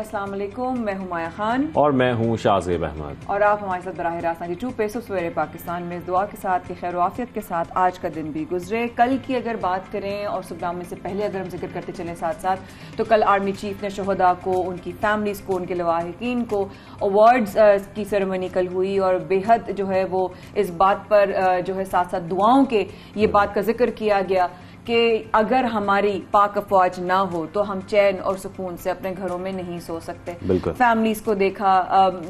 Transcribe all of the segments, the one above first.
अस्सलाम वालेकुम। मैं हूं माया खान और मैं हूं शाहजेब अहमद और आप हमारे साथ बराह रास्त 92 पे सवेरे पाकिस्तान में इस दुआ के साथ कि खैर आफियत के साथ आज का दिन भी गुजरे। कल की अगर बात करें और सुबह से पहले अगर हम जिक्र करते चलें साथ साथ, तो कल आर्मी चीफ ने शहदा को, उनकी फैमिलीज को, उनके लवाहिकीन को अवार्ड्स की सेरेमनी कल हुई और बेहद जो है वो इस बात पर जो है साथ साथ दुआओं के ये बात का जिक्र किया गया कि अगर हमारी पाक अफवाज ना हो तो हम चैन और सुकून से अपने घरों में नहीं सो सकते। फैमिलीज को देखा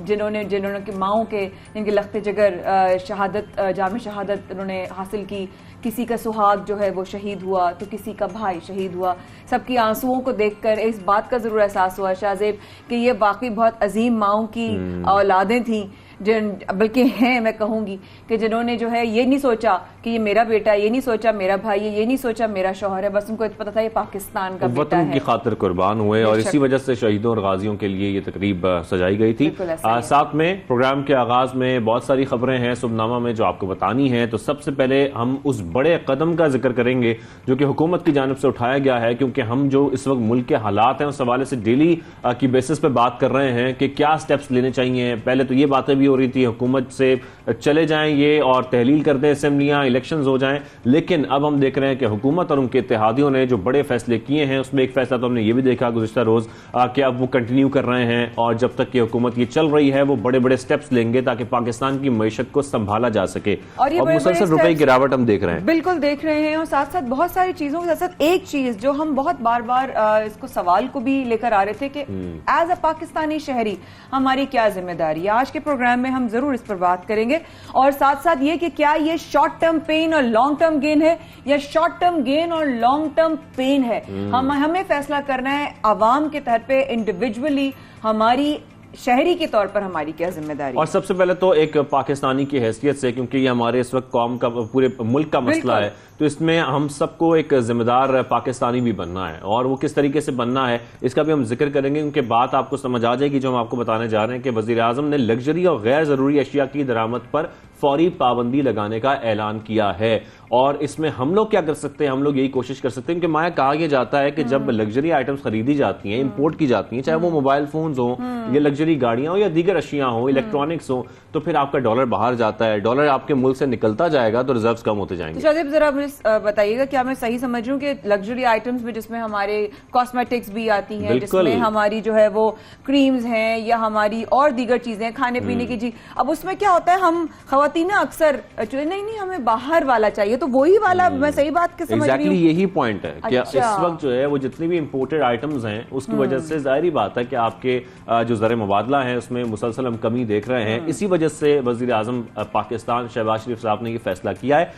जिन्होंने की माओं के जिनके लख्ते जिगर शहादत जाम शहादत उन्होंने हासिल की, किसी का सुहाग जो है वो शहीद हुआ तो किसी का भाई शहीद हुआ। सबकी आंसुओं को देखकर इस बात का जरूर एहसास हुआ शाहजेब कि ये वाकई बहुत अजीम माओं की औलादें थी, बल्कि हैं मैं कहूंगी कि जिन्होंने जो है ये नहीं सोचा कि ये मेरा बेटा, ये नहीं सोचा मेरा भाई, ये नहीं सोचा मेरा शौहर है, बस उनको पता था ये पाकिस्तान का बेटा है। वतन की खातिर कुर्बान हुए और इसी वजह से शहीदों और गाजियों के लिए ये तकरीब सजाई गई थी। साथ में प्रोग्राम के आगाज में बहुत सारी खबरें हैं सुबनामा में जो आपको बतानी है। तो सबसे पहले हम उस बड़े कदम का जिक्र करेंगे जो कि हुकूमत की जानिब से उठाया गया है, क्योंकि हम जो इस वक्त मुल्क के हालात हैं उस हवाले से डेली की बेसिस पे बात कर रहे हैं कि क्या स्टेप्स लेने चाहिए। पहले तो ये बातें भी हो रही थी हुकूमत से चले जाएं ये और तहलील कर दें असेंबलियां, इलेक्शंस हो जाएं, लेकिन अब हम देख रहे हैं कि हुकूमत और उनके इत्तेहादियों ने जो बड़े फैसले किए हैं उसमें एक फैसला तो हमने ये भी देखा गुज़िश्ता रोज कि अब वो कंटिन्यू कर रहे हैं और जब तक ये हुकूमत ये चल रही है वो बड़े बड़े स्टेप्स लेंगे ताकि पाकिस्तान की मईशत को संभाला जा सके। और मुसलसल रुपए की गिरावट हम देख रहे हैं, बिल्कुल देख रहे हैं। और साथ साथ बहुत सारी चीजों के साथ साथ एक चीज जो हम बहुत बार बार इसको सवाल को भी लेकर आ रहे थे कि एज अ पाकिस्तानी शहरी हमारी क्या जिम्मेदारी है। आज के प्रोग्राम में हम जरूर इस पर बात करेंगे और साथ साथ ये कि क्या ये शॉर्ट टर्म पेन और लॉन्ग टर्म गेन है या शॉर्ट टर्म गेन और लॉन्ग टर्म पेन है। हमें फैसला करना है आवाम के तहत पे इंडिविजुअली हमारी शहरी के तौर पर हमारी क्या जिम्मेदारी। और सबसे पहले तो एक पाकिस्तानी की हैसियत से, क्योंकि ये हमारे इस वक्त कौम का पूरे मुल्क का मसला है, तो इसमें हम सबको एक जिम्मेदार पाकिस्तानी भी बनना है और वो किस तरीके से बनना है इसका भी हम जिक्र करेंगे, क्योंकि बात आपको समझ आ जाएगी जो हम आपको बताने जा रहे हैं कि वजीर आजम ने लग्जरी और गैर जरूरी अशिया की दरामद पर फौरी पाबंदी लगाने का ऐलान किया है। और इसमें हम लोग क्या कर सकते हैं, हम लोग यही कोशिश कर सकते हैं कि माया कहा यह जाता है कि जब लग्जरी आइटम्स खरीदी जाती हैं, इंपोर्ट की जाती हैं, चाहे वो मोबाइल फोन्स हो या लग्जरी गाड़ियां हो या दीगर अशिया हो, इलेक्ट्रॉनिक्स हो, तो फिर आपका डॉलर बाहर जाता है, डॉलर आपके मुल्क से निकलता जाएगा तो रिजर्व्स कम होते जाएंगे। शाहजेब जरा मुझे बताइएगा क्या मैं सही समझ रही हूँ कि लग्जरी आइटम्स में जिसमें हमारे कॉस्मेटिक्स भी आती हैं, जिसमें हमारी जो है वो क्रीम्स हैं या हमारी और दीगर चीजें खाने पीने की चीज, अब उसमें क्या होता है हम खवातीन अक्सर नहीं हमें बाहर वाला चाहिए तो वही वाला, मैं सही बात के समझ रही हूँ। यही पॉइंट है कि इस वक्त जो है वो जितनी भी इंपोर्टेड आइटम्स हैं उसकी वजह से जाहिर बात है कि आपके जो ज़र मुबादला है उसमें मुसलसल हम कमी देख रहे हैं। इसी वजह से वजीर आजम पाकिस्तान शहबाज शरीफ साहब ने यह फैसला किया है।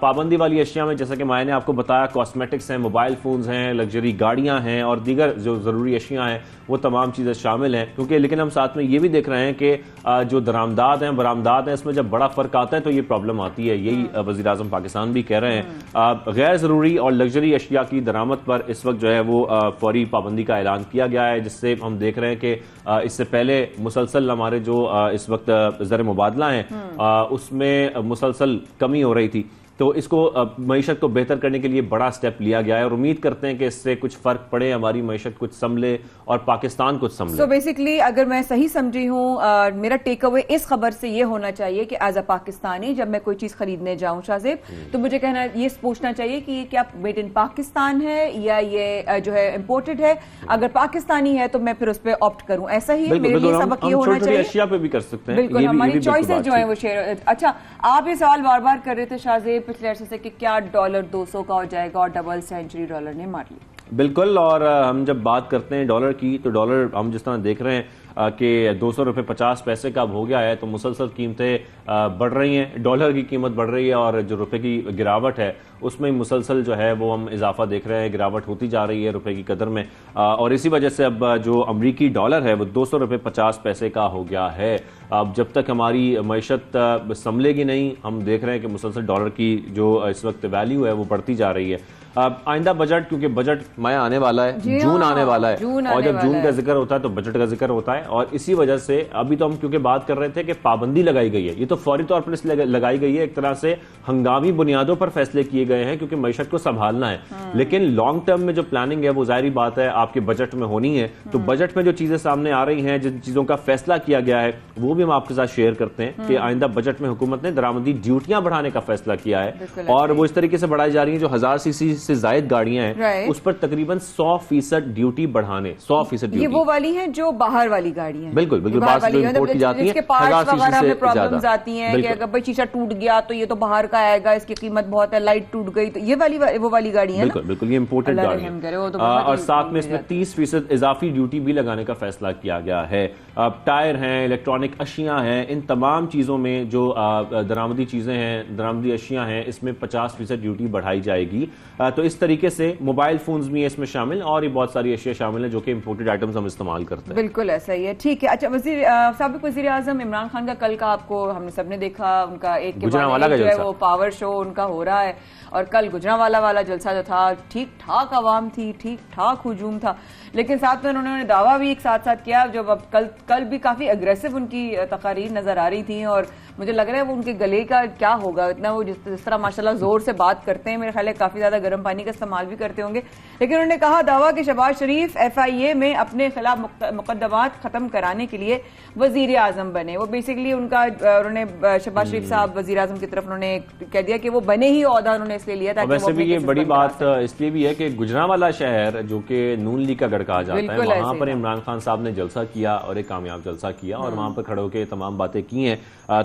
पाबंदी वाली अशिया में जैसा कि माया ने आपको बताया कॉस्मेटिक्स हैं, मोबाइल फोन्स हैं, लग्जरी गाड़ियां हैं और दीगर जो जरूरी अशिया हैं वो तमाम चीजें शामिल हैं। क्योंकि लेकिन हम साथ में ये भी देख रहे हैं कि जो दरामदाद हैं बरामदाद हैं इसमें जब बड़ा फर्क आता है तो ये प्रॉब्लम आती है। यही वजीर आजम पाकिस्तान भी कह रहे हैं। गैर जरूरी और लग्जरी अशिया की दरामद पर इस वक्त जो है वो फौरी पाबंदी का ऐलान किया गया है, जिससे हम देख रहे हैं कि इससे पहले मुसलसल हमारे जो इस वक्त ज़र मुबादला हैं उसमें मुसलसल कमी हो रही थी, तो इसको मईशत को बेहतर करने के लिए बड़ा स्टेप लिया गया है और उम्मीद करते हैं कि इससे कुछ फर्क पड़े, हमारी मईशत कुछ संभले और पाकिस्तान कुछ संभले। तो बेसिकली अगर मैं सही समझी हूँ, मेरा टेक अवे इस खबर से ये होना चाहिए कि एज अ पाकिस्तानी जब मैं कोई चीज खरीदने जाऊं शाहजेब, तो मुझे कहना ये पूछना चाहिए कि ये क्या मेड इन पाकिस्तान है या ये जो है इम्पोर्टेड है। अगर पाकिस्तानी है तो मैं फिर उस पर ऑप्ट करूं, ऐसा ही मेरे लिए सबक ये होना चाहिए। अशिया पे भी कर सकते हैं, बिल्कुल हमारी चॉइसेस जो है वो शेयर। अच्छा, आप ये सवाल बार बार कर रहे थे शाहजेब पिछले अरसे से कि क्या डॉलर 200 का हो जाएगा और डबल सेंचुरी डॉलर ने मार ली। बिल्कुल, और हम जब बात करते हैं डॉलर की तो डॉलर हम जिस तरह देख रहे हैं कि 200 रुपये 50 पैसे का अब हो गया है, तो मुसलसल कीमतें बढ़ रही हैं, डॉलर की कीमत बढ़ रही है और जो रुपए की गिरावट है उसमें मुसलसल जो है वो हम इजाफा देख रहे हैं, गिरावट होती जा रही है रुपए की कदर में। और इसी वजह से अब जो अमरीकी डॉलर है वो 200 रुपये 50 पैसे का हो गया है। अब जब तक हमारी मईशत संभलेगी नहीं, हम देख रहे हैं कि मुसलसल डॉलर की जो इस वक्त वैल्यू है वो बढ़ती जा रही है। आइंदा बजट, क्योंकि बजट माया आने वाला है, जून आने वाला है, और जब जून का जिक्र होता है तो बजट का जिक्र होता है। और इसी वजह से अभी तो हम क्योंकि बात कर रहे थे कि पाबंदी लगाई गई है, ये तो फौरी तौर पर इसलिए लगाई गई है, एक तरह से हंगामी बुनियादों पर फैसले किए गए हैं क्योंकि मईशत को संभालना है। लेकिन लॉन्ग टर्म में जो प्लानिंग है वो जाहिर बात है आपके बजट में होनी है। तो बजट में जो चीजें सामने आ रही हैं, जिन चीजों का फैसला किया गया है, वो भी हम आपके साथ शेयर करते हैं कि आइंदा बजट में हुकूमत ने दरामदी ड्यूटियां बढ़ाने का फैसला किया है, और वो इस तरीके से बढ़ाई जा रही हैं जो 1000 सीसी से जायद गाड़ियां हैं उस पर तकरीबन 100% ड्यूटी बढ़ाने, 100% ये वो वाली है जो बाहर वाली गाड़ी है। बिल्कुल बिल्कुल, बाहर से जो इंपोर्ट की जाती है, 1000 सीसी से प्रॉब्लम्स आती हैं कि अगर भाई शीशा टूट गया तो ये तो बाहर का आएगा, इसकी कीमत बहुत है, लाइट टूट गई, तो ये वाली वो वाली गाड़ी है। बिल्कुल बिल्कुल, ये इंपोर्टेड गाड़ी है। और साथ में इसमें 30% इजाफी ड्यूटी भी लगाने का फैसला किया गया है। टायर हैं, इलेक्ट्रॉनिक अशियां हैं, इन तमाम चीजों में जो दरामदी चीजें हैं, दरामदी अशियां हैं, इसमें 50% ड्यूटी बढ़ाई जाएगी। तो इस तरीके से मोबाइल फोन्स भी इसमें शामिल, और ये बहुत सारी अशिया शामिल है जो कि इंपोर्टेड आइटम्स हम इस्तेमाल करते हैं। बिल्कुल ऐसा ही है, ठीक है। अच्छा, साबिक वज़ीर आज़म इमरान खान का कल का आपको हमने सबने देखा, उनका एक के बाद जो है वो पावर शो उनका हो रहा है, और कल गुजरांवाला वाला जलसा जो था, ठीक ठाक आवाम थी, ठीक ठाक हुजूम था, लेकिन साथ में उन्होंने दावा भी एक साथ साथ किया। जब अब कल भी काफी अग्रेसिव उनकी तकारीर नजर आ रही थी, और मुझे लग रहा है वो उनके गले का क्या होगा, इतना वो जिस तरह माशाल्लाह जोर से बात करते हैं, मेरे ख्याल है काफी ज्यादा गर्म पानी का इस्तेमाल भी करते होंगे। लेकिन उन्होंने कहा दावा कि शहबाज शरीफ FIA में अपने खिलाफ मुकदमात खत्म कराने के लिए वजीर आजम बने। वो बेसिकली उन्होंने शहबाज शरीफ साहब वजीर आजम की तरफ उन्होंने कह दिया कि वो बने ही ओहदा उन्होंने इसलिए लिया था। वैसे भी ये बड़ी बात इसलिए भी है कि गुजरांवाला शहर जो कि नून लीग का गढ़ कहा जाता है, वहां पर इमरान खान साहब ने जलसा किया, और एक कामयाब जलसा किया, और वहां पर खड़े होकर तमाम बातें की हैं।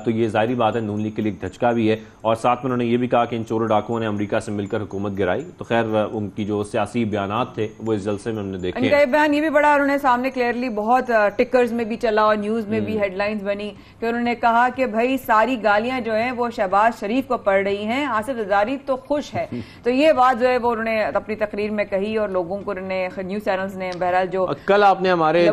तो ये जाहिर बात है नून लीग के लिए धचका भी है। और साथ में उन्होंने ये भी कहा कि इन चोरों डाकुओं ने अमेरिका से मिलकर हुकूमत गिराई। तो खैर उनकी जो सियासी बयानात थे वो इस जलसे में हमने देखे। उनका बयान ये भी बड़ा उन्होंने सामने क्लियरली बहुत टिकर्स में भी चला और न्यूज में भी हेडलाइंस बनी कि उन्होंने कहा कि भाई सारी गालियां जो हैं वो शहबाज शरीफ को पड़ रही हैं, आसिफ जरदारी तो खुश है। तो ये बात जो है वो उन्होंने अपनी तकरीर में कही, और लोगों को उन्होंने न्यूज चैनल्स ने बहरहाल जो कल आपने हमारे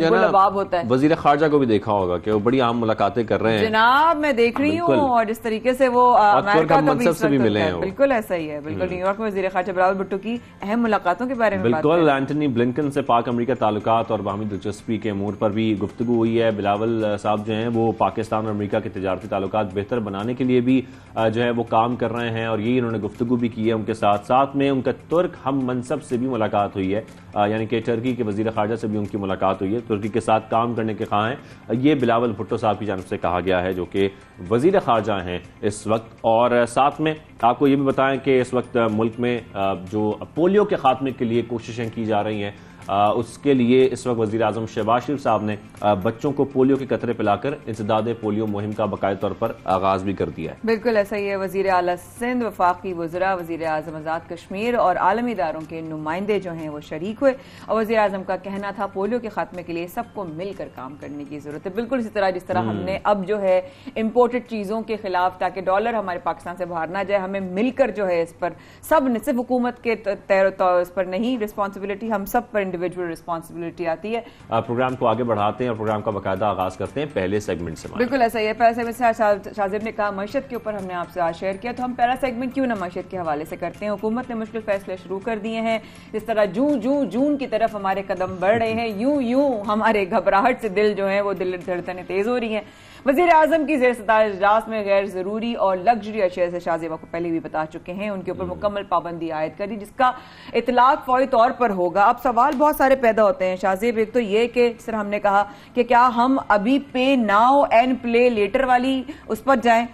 वजीर खारजा को भी देखा होगा कि वो बड़ी आम मुलाकातें कर रहे हैं। जनाब मैं देख रही हूँ, और जिस तरीके से वो अमेरिका से भी मिले हैं, बिल्कुल ऐसा ही है। बिल्कुल न्यूयॉर्क में वजीर खारजा बिलावल भुट्टो की अहम मुलाकातों के बारे में बिल्कुल एंटनी ब्लिंकन से पाक अमेरिका ताल्लुकात और बाहमी दिलचस्पी के अमूर पर भी गुफ्तगू हुई है। बिलावल साहब जो हैं वो पाकिस्तान और अमेरिका के तिजारती ताल्लुकात बेहतर बनाने के लिए भी जो है वो काम कर रहे हैं, और यही उन्होंने गुफ्तगू भी की है उनके साथ। साथ में उनका तुर्क हम मनसब से भी मुलाकात हुई है, यानी कि टर्की के वजीर खारजा से भी उनकी मुलाकात हुई है, तुर्की के साथ काम करने के ख्वाह हैं। ये बिलावल भुट्टो साहब की जानिब से कहा गया है जो कि वजीर खारजा हैं इस वक्त। और साथ में आपको ये भी बताएं कि इस वक्त मुल्क में जो पोलियो के खात्मे के लिए कोशिशें की जा रही हैं, उसके लिए इस वक्त वज़ीर आज़म शहबाज शरीफ साहब ने बच्चों को पोलियो के कतरे पिलाकर इंसदाद पोलियो मुहिम का बाकायदा तौर पर आगाज भी कर दिया है। बिल्कुल ऐसा ही है। वज़ीर आला सिंध, वफाकी वज़रा, वज़ीर आज़म आज़ाद कश्मीर और आलमी इदारों के नुमाइंदे जो हैं वो शरीक हुए, और वज़ीर आज़म का कहना था पोलियो के खात्मे के लिए सबको मिलकर काम करने की जरूरत है। बिल्कुल इसी तरह जिस तरह हमने अब जो है इम्पोर्टेड चीज़ों के खिलाफ, ताकि डॉलर हमारे पाकिस्तान से बाहर ना जाए, हमें मिलकर जो है इस पर सब, न सिर्फ हुकूमत के इस पर नहीं रिस्पॉन्सिबिलिटी, हम सब पर इंडिविजुअल रिस्पॉन्सिबिलिटी आती है। प्रोग्राम को आगे बढ़ाते हैं और प्रोग्राम का बाकायदा आगाज करते हैं पहले सेगमेंट से। बिल्कुल ऐसा ही है। पहले सेगमेंट से शाजिब ने कहा मईशत के ऊपर हमने आपसे आज शेयर किया, तो हम पहला सेगमेंट क्यों ना मईशत के हवाले से करते हैं। हुकूमत ने मुश्किल फैसले शुरू कर दिए हैं, जिस तरह जून की तरफ हमारे कदम बढ़ रहे हैं, यूं हमारे घबराहट से दिल जो है वो दिल धड़कनें तेज हो रही हैं। वज़ीर आज़म की ज़ेर सदार इजलास में गैर ज़रूरी और लग्जरी अशिया से शाहजेबा को पहले भी बता चुके हैं, उनके ऊपर मुकम्मल पाबंदी आयद करी, जिसका इतलाक फौरी तौर पर होगा। अब सवाल बहुत सारे पैदा होते हैं शाहजेब। एक तो ये कि जिस तरह हमने कहा कि क्या हम अभी पे नाउ एंड प्ले लेटर वाली उस पर जाएं,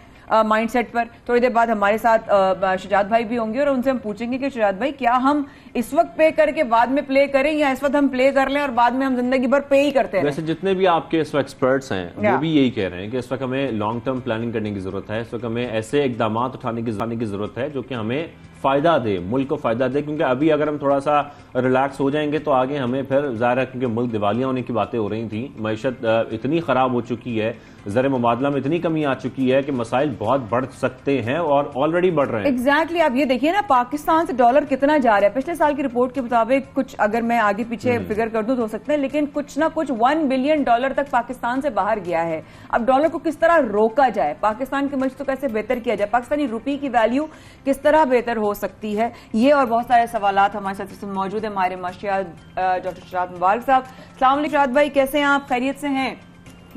माइंडसेट पर। थोड़ी देर बाद हमारे साथ शुजात भाई भी होंगे और उनसे हम पूछेंगे कि शुजात भाई क्या हम इस वक्त पे करके बाद में प्ले करें, या इस वक्त हम प्ले कर लें और बाद में हम जिंदगी भर पे ही करते हैं। वैसे जितने भी आपके इस वक्त एक्सपर्ट्स हैं वो भी यही कह रहे हैं कि इस वक्त हमें लॉन्ग टर्म प्लानिंग करने की जरूरत है। इस वक्त हमें ऐसे इकदाम उठाने की जरूरत है जो कि हमें फायदा दे, मुल्क को फायदा दे, क्योंकि अभी अगर हम थोड़ा सा रिलैक्स हो जाएंगे तो आगे हमें फिर ज़ाहिर है, क्योंकि मुल्क दिवालिया होने की बातें हो रही थी, मईशत इतनी खराब हो चुकी है ज़र मुबादला में इतनी कमी आ चुकी है कि मसाइल बहुत बढ़ सकते हैं और ऑलरेडी बढ़ रहे हैं। एग्जैक्टली आप ये देखिए ना, पाकिस्तान से डॉलर कितना जा रहा है। पिछले साल की रिपोर्ट के मुताबिक कुछ, अगर मैं आगे पीछे फिगर कर दूं तो हो सकते हैं, लेकिन कुछ ना कुछ $1 बिलियन तक पाकिस्तान से बाहर गया है। अब डॉलर को किस तरह रोका जाए, पाकिस्तान की मजबूती को कैसे बेहतर किया जाए, पाकिस्तानी रुपये की वैल्यू किस तरह बेहतर हो सकती है, ये और बहुत सारे सवालात हमारे साथ मौजूद है हमारे माशिया डॉक्टर शराद मुबारक साहब। अस्सलाम वालेकुम शराद भाई, कैसे हैं आप, खैरियत से हैं?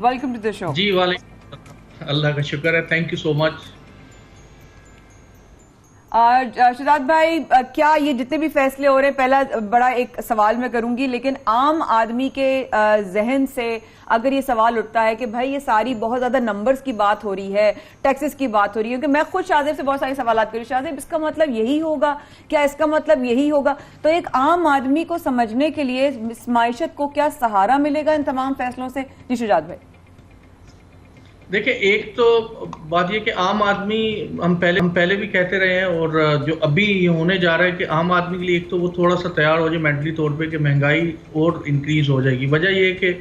Welcome to the show. जी वालेकुम, अल्लाह का शुक्र है, thank you so much. Shahzad भाई, क्या ये जितने भी फैसले हो रहे हैं, पहला बड़ा एक सवाल मैं करूंगी, लेकिन आम आदमी के जहन से अगर ये सवाल उठता है कि भाई ये सारी बहुत ज्यादा नंबर्स की बात हो रही है, टैक्सेस की बात हो रही है, क्योंकि मैं खुद शाहजेब से बहुत सारे सवाल करी, शाहजेब इसका मतलब यही होगा क्या, इसका मतलब यही होगा, तो एक आम आदमी को समझने के लिए इस माइशत को क्या सहारा मिलेगा इन तमाम फैसलों से? जी शहजाद भाई। देखिए, एक तो बात ये कि आम आदमी, हम पहले भी कहते रहे हैं, और जो अभी ये होने जा रहा है कि आम आदमी के लिए एक तो वो थोड़ा सा तैयार हो जाए मेंटली तौर पे कि महंगाई और इंक्रीज हो जाएगी। वजह ये है कि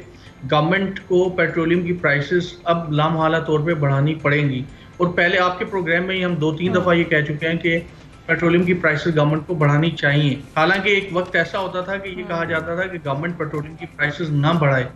गवर्नमेंट को पेट्रोलियम की प्राइसेस अब लामहला तौर पे बढ़ानी पड़ेंगी, और पहले आपके प्रोग्राम में ही हम 2-3 दफ़ा ये कह चुके हैं कि पेट्रोलियम की प्राइसेस गवर्नमेंट को बढ़ानी चाहिए। हालांकि एक वक्त ऐसा होता था कि ये कहा जाता था कि गवर्नमेंट पेट्रोलियम की प्राइसेस ना बढ़ाए,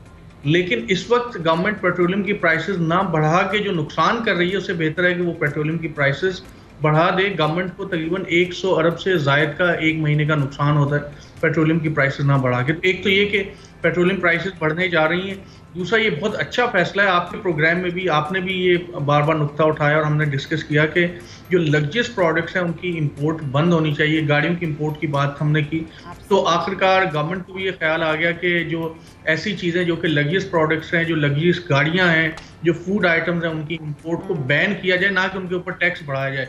लेकिन इस वक्त गवर्नमेंट पेट्रोलियम की प्राइसेस ना बढ़ा के जो नुकसान कर रही है, उससे बेहतर है कि वो पेट्रोलियम की प्राइसेस बढ़ा दे। गवर्नमेंट को तकरीबन 100 अरब से जायद का एक महीने का नुकसान होता है पेट्रोलियम की प्राइसेस ना बढ़ा के। एक तो ये कि पेट्रोलियम प्राइसेस बढ़ने जा रही हैं, दूसरा ये बहुत अच्छा फैसला है, आपके प्रोग्राम में भी आपने भी ये बार बार नुक्ता उठाया और हमने डिस्कस किया कि जो लग्जरियस प्रोडक्ट्स हैं उनकी इंपोर्ट बंद होनी चाहिए, गाड़ियों की इंपोर्ट की बात हमने की। तो आखिरकार गवर्नमेंट को भी ये ख्याल आ गया कि जो ऐसी चीज़ें जो कि लग्जरियस प्रोडक्ट्स हैं, जो लग्जरियस गाड़ियाँ हैं, जो फूड आइटम्स हैं, उनकी इंपोर्ट को बैन किया जाए, ना कि उनके ऊपर टैक्स बढ़ाया जाए।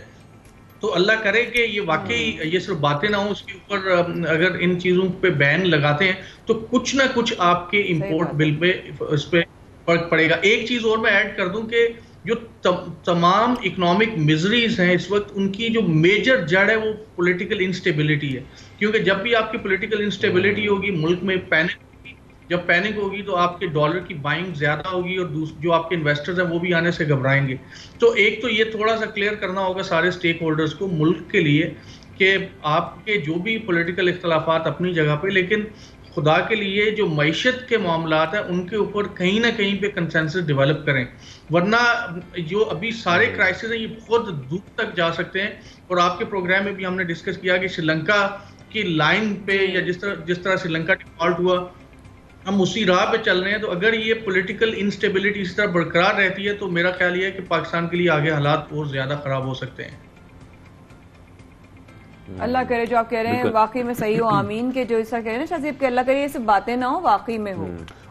तो अल्लाह करे कि ये वाकई ये सिर्फ बातें ना हो, उसके ऊपर अगर इन चीज़ों पे बैन लगाते हैं तो कुछ ना कुछ आपके इंपोर्ट बिल पे इस पे फर्क पड़ेगा। एक चीज़ और मैं ऐड कर दूं कि जो तमाम इकोनॉमिक मिजरीज हैं इस वक्त, उनकी जो मेजर जड़ है वो पॉलिटिकल इंस्टेबिलिटी है, क्योंकि जब भी आपकी पॉलिटिकल इंस्टेबिलिटी होगी, मुल्क में पैनिक, जब पैनिक होगी तो आपके डॉलर की बाइंग ज्यादा होगी और जो आपके इन्वेस्टर्स हैं वो भी आने से घबराएंगे। तो एक तो ये थोड़ा सा क्लियर करना होगा सारे स्टेक होल्डर्स को मुल्क के लिए कि आपके जो भी पॉलिटिकल इख्तलाफात अपनी जगह पे, लेकिन खुदा के लिए जो मईशत के मामलात हैं उनके ऊपर कहीं ना कहीं पे कंसेंसस डेवलप करें, वरना जो अभी सारे क्राइसिस हैं ये बहुत दूर तक जा सकते हैं। और आपके प्रोग्राम में भी हमने डिस्कस किया कि श्रीलंका की लाइन पे, या जिस तरह श्रीलंका डिफॉल्ट हुआ, हम उसी राह पे चल रहे हैं। तो अगर ये पॉलिटिकल इंस्टेबिलिटी इस तरह बरकरार रहती है तो मेरा ख्याल ये है कि पाकिस्तान के लिए आगे हालात और ज्यादा खराब हो सकते हैं। अल्लाह करे जो आप कह रहे हैं वाकई में सही हो, आमीन, के जो ऐसा कह रहे हैं शाहजेब के, अल्लाह करे ये सिर्फ बातें ना हो, वाकई में हो।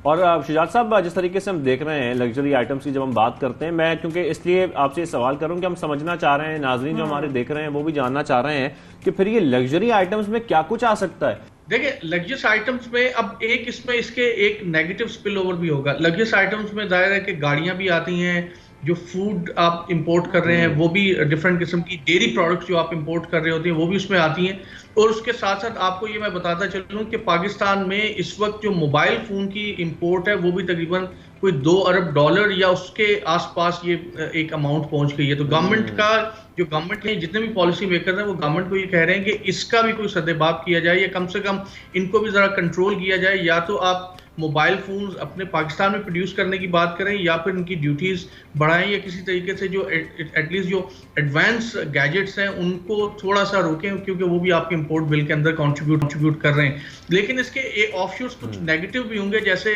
और शुजात साहब, जिस तरीके से हम देख रहे हैं लग्जरी आइटम्स की जब हम बात करते हैं, मैं क्योंकि इसलिए आपसे ये सवाल करूं कि हम समझना चाह रहे हैं, नाजरीन जो हमारे देख रहे हैं वो भी जानना चाह रहे हैं कि फिर ये लग्जरी आइटम्स में क्या कुछ आ सकता है। देखिए, लग्जरियस आइटम्स में अब एक इसमें इसके एक नेगेटिव स्पिल ओवर भी होगा। लग्जरियस आइटम्स में जाहिर है कि गाड़ियां भी आती हैं, जो फूड आप इंपोर्ट कर रहे हैं वो भी डिफरेंट किस्म की डेयरी प्रोडक्ट्स जो आप इंपोर्ट कर रहे होते हैं वो भी उसमें आती हैं। और उसके साथ साथ आपको ये मैं बताता चलूं कि पाकिस्तान में इस वक्त जो मोबाइल फोन की इंपोर्ट है वो भी तकरीबन कोई $2 अरब या उसके आसपास ये एक अमाउंट पहुंच गई है। तो गवर्नमेंट का जो गवर्नमेंट के जितने भी पॉलिसी मेकर हैं वो गवर्नमेंट को ये कह रहे हैं कि इसका भी कोई सद्देबाब किया जाए, या कम से कम इनको भी जरा कंट्रोल किया जाए। या तो आप मोबाइल फोन्स अपने पाकिस्तान में प्रोड्यूस करने की बात करें, या फिर इनकी ड्यूटीज बढ़ाएं, या किसी तरीके से जो एटलीस्ट जो एडवांस गैजेट्स हैं उनको थोड़ा सा रोकें, क्योंकि वो भी आपके इंपोर्ट बिल के अंदर कंट्रीब्यूट कर रहे हैं। लेकिन इसके ऑफशूट्स कुछ नेगेटिव भी होंगे, जैसे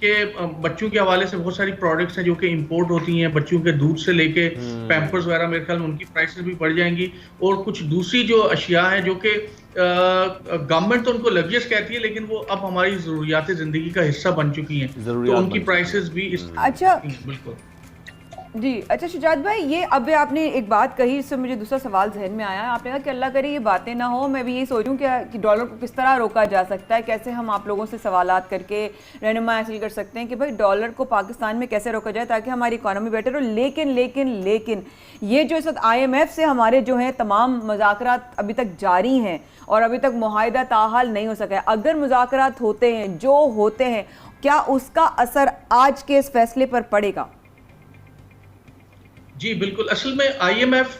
कि बच्चों के हवाले से बहुत सारी प्रोडक्ट्स हैं जो कि इंपोर्ट होती हैं, बच्चों के दूध से लेके पैम्पर्स वगैरह, मेरे ख्याल में उनकी प्राइसेस भी बढ़ जाएंगी। और कुछ दूसरी जो अशिया हैं जो कि गवर्नमेंट तो उनको लग्जरियस कहती है, लेकिन वो अब हमारी जरूरियात जिंदगी का हिस्सा बन चुकी हैं, तो उनकी प्राइसेस भी इस अच्छा बिल्कुल जी। अच्छा शुजात भाई, ये अब आपने एक बात कही, इससे मुझे दूसरा सवाल जहन में आया। आपने कहा कि अल्लाह करे ये बातें ना हो, मैं भी यही सोचूं कि डॉलर को किस तरह रोका जा सकता है, कैसे हम आप लोगों से सवालात करके रहनुमाई हासिल कर सकते हैं कि भाई डॉलर को पाकिस्तान में कैसे रोका जाए ताकि हमारी इकॉनमी बेटर हो। लेकिन लेकिन लेकिन ये जो इस वक्त IMF से हमारे जो हैं तमाम मुज़ाकरात अभी तक जारी हैं और अभी तक मुआहिदा ताहाल नहीं हो सका है। अगर मुज़ाकरात होते हैं, जो होते हैं, क्या उसका असर आज के इस फैसले पर पड़ेगा? जी बिल्कुल, असल में IMF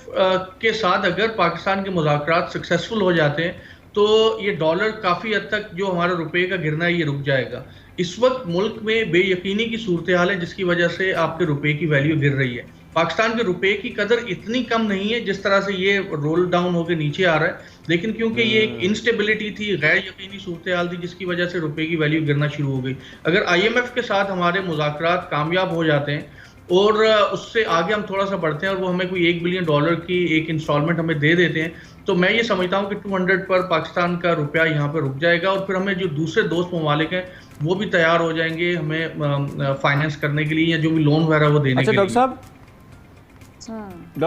के साथ अगर पाकिस्तान के मुज़ाकरात सक्सेसफुल हो जाते हैं तो ये डॉलर काफ़ी हद तक जो हमारा रुपए का गिरना है ये रुक जाएगा। इस वक्त मुल्क में बेयकीनी की सूरत हाल है जिसकी वजह से आपके रुपए की वैल्यू गिर रही है। पाकिस्तान के रुपए की कदर इतनी कम नहीं है जिस तरह से ये रोल डाउन होकर नीचे आ रहा है, लेकिन क्योंकि ये एक इंस्टेबिलिटी थी, गैर यकीनी सूरत हाल थी जिसकी वजह से रुपए की वैल्यू गिरना शुरू हो गई। अगर IMF के साथ हमारे मुज़ाकरात कामयाब हो जाते हैं और उससे आगे हम थोड़ा सा बढ़ते हैं और वो हमें कोई $1 बिलियन की एक इंस्टॉलमेंट हमें दे देते हैं, तो मैं ये समझता हूँ कि 200 पर पाकिस्तान का रुपया यहाँ पे रुक जाएगा और फिर हमें जो दूसरे दोस्त ममालिक हैं वो भी तैयार हो जाएंगे हमें फाइनेंस करने के लिए या जो भी लोन वगैरह वो देने के लिए। डॉक्टर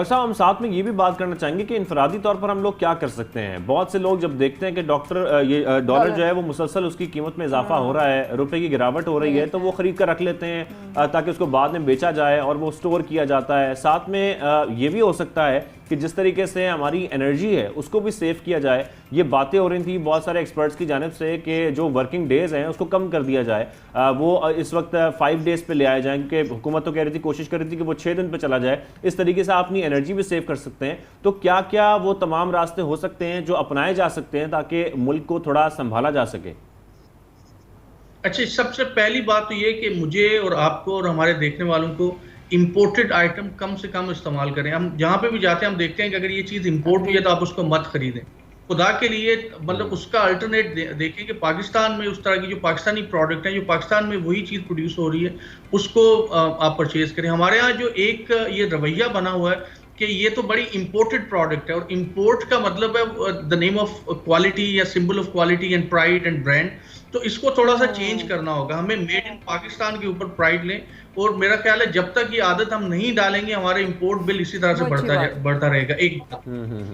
साहब हम साथ में ये भी बात करना चाहेंगे कि इनफरादी तौर पर हम लोग क्या कर सकते हैं। बहुत से लोग जब देखते हैं कि ये डॉलर जो है वो मुसलसल उसकी कीमत में इजाफा हो रहा है, रुपए की गिरावट हो रही है, तो वो खरीद कर रख लेते हैं ताकि उसको बाद में बेचा जाए और वो स्टोर किया जाता है। साथ में ये भी हो सकता है कि जिस तरीके से हमारी एनर्जी है उसको भी सेव किया जाए। ये बातें हो रही थी बहुत सारे एक्सपर्ट्स की जानिब से कि जो वर्किंग डेज हैं उसको कम कर दिया जाए, वो इस वक्त 5 डेज पे ले आए जाए, क्योंकि हुकूमत तो कह रही थी, कोशिश कर रही थी कि वो 6 दिन पे चला जाए। इस तरीके से आप अपनी एनर्जी भी सेव कर सकते हैं। तो क्या क्या वो तमाम रास्ते हो सकते हैं जो अपनाए जा सकते हैं ताकि मुल्क को थोड़ा संभाला जा सके? अच्छा, सबसे पहली बात तो ये कि मुझे और आपको और हमारे देखने वालों को इंपोर्टेड आइटम कम से कम इस्तेमाल करें। हम जहां पे भी जाते हैं हम देखते हैं कि अगर ये चीज इंपोर्ट हुई है तो आप उसको मत खरीदें, खुदा के लिए। मतलब उसका अल्टरनेट देखें कि पाकिस्तान में उस तरह की जो पाकिस्तानी प्रोडक्ट है, जो पाकिस्तान में वही चीज प्रोड्यूस हो रही है, उसको आप परचेज करें। हमारे यहाँ जो एक ये रवैया बना हुआ है कि ये तो बड़ी इंपोर्टेड प्रोडक्ट है, और इंपोर्ट का मतलब है द नेम ऑफ क्वालिटी या symbol of quality and pride and brand. तो इसको थोड़ा सा चेंज करना होगा, हमें मेड इन पाकिस्तान के ऊपर प्राइड लें। और मेरा ख्याल है जब तक ये आदत हम नहीं डालेंगे हमारे इंपोर्ट बिल इसी तरह से बढ़ता रहेगा। एक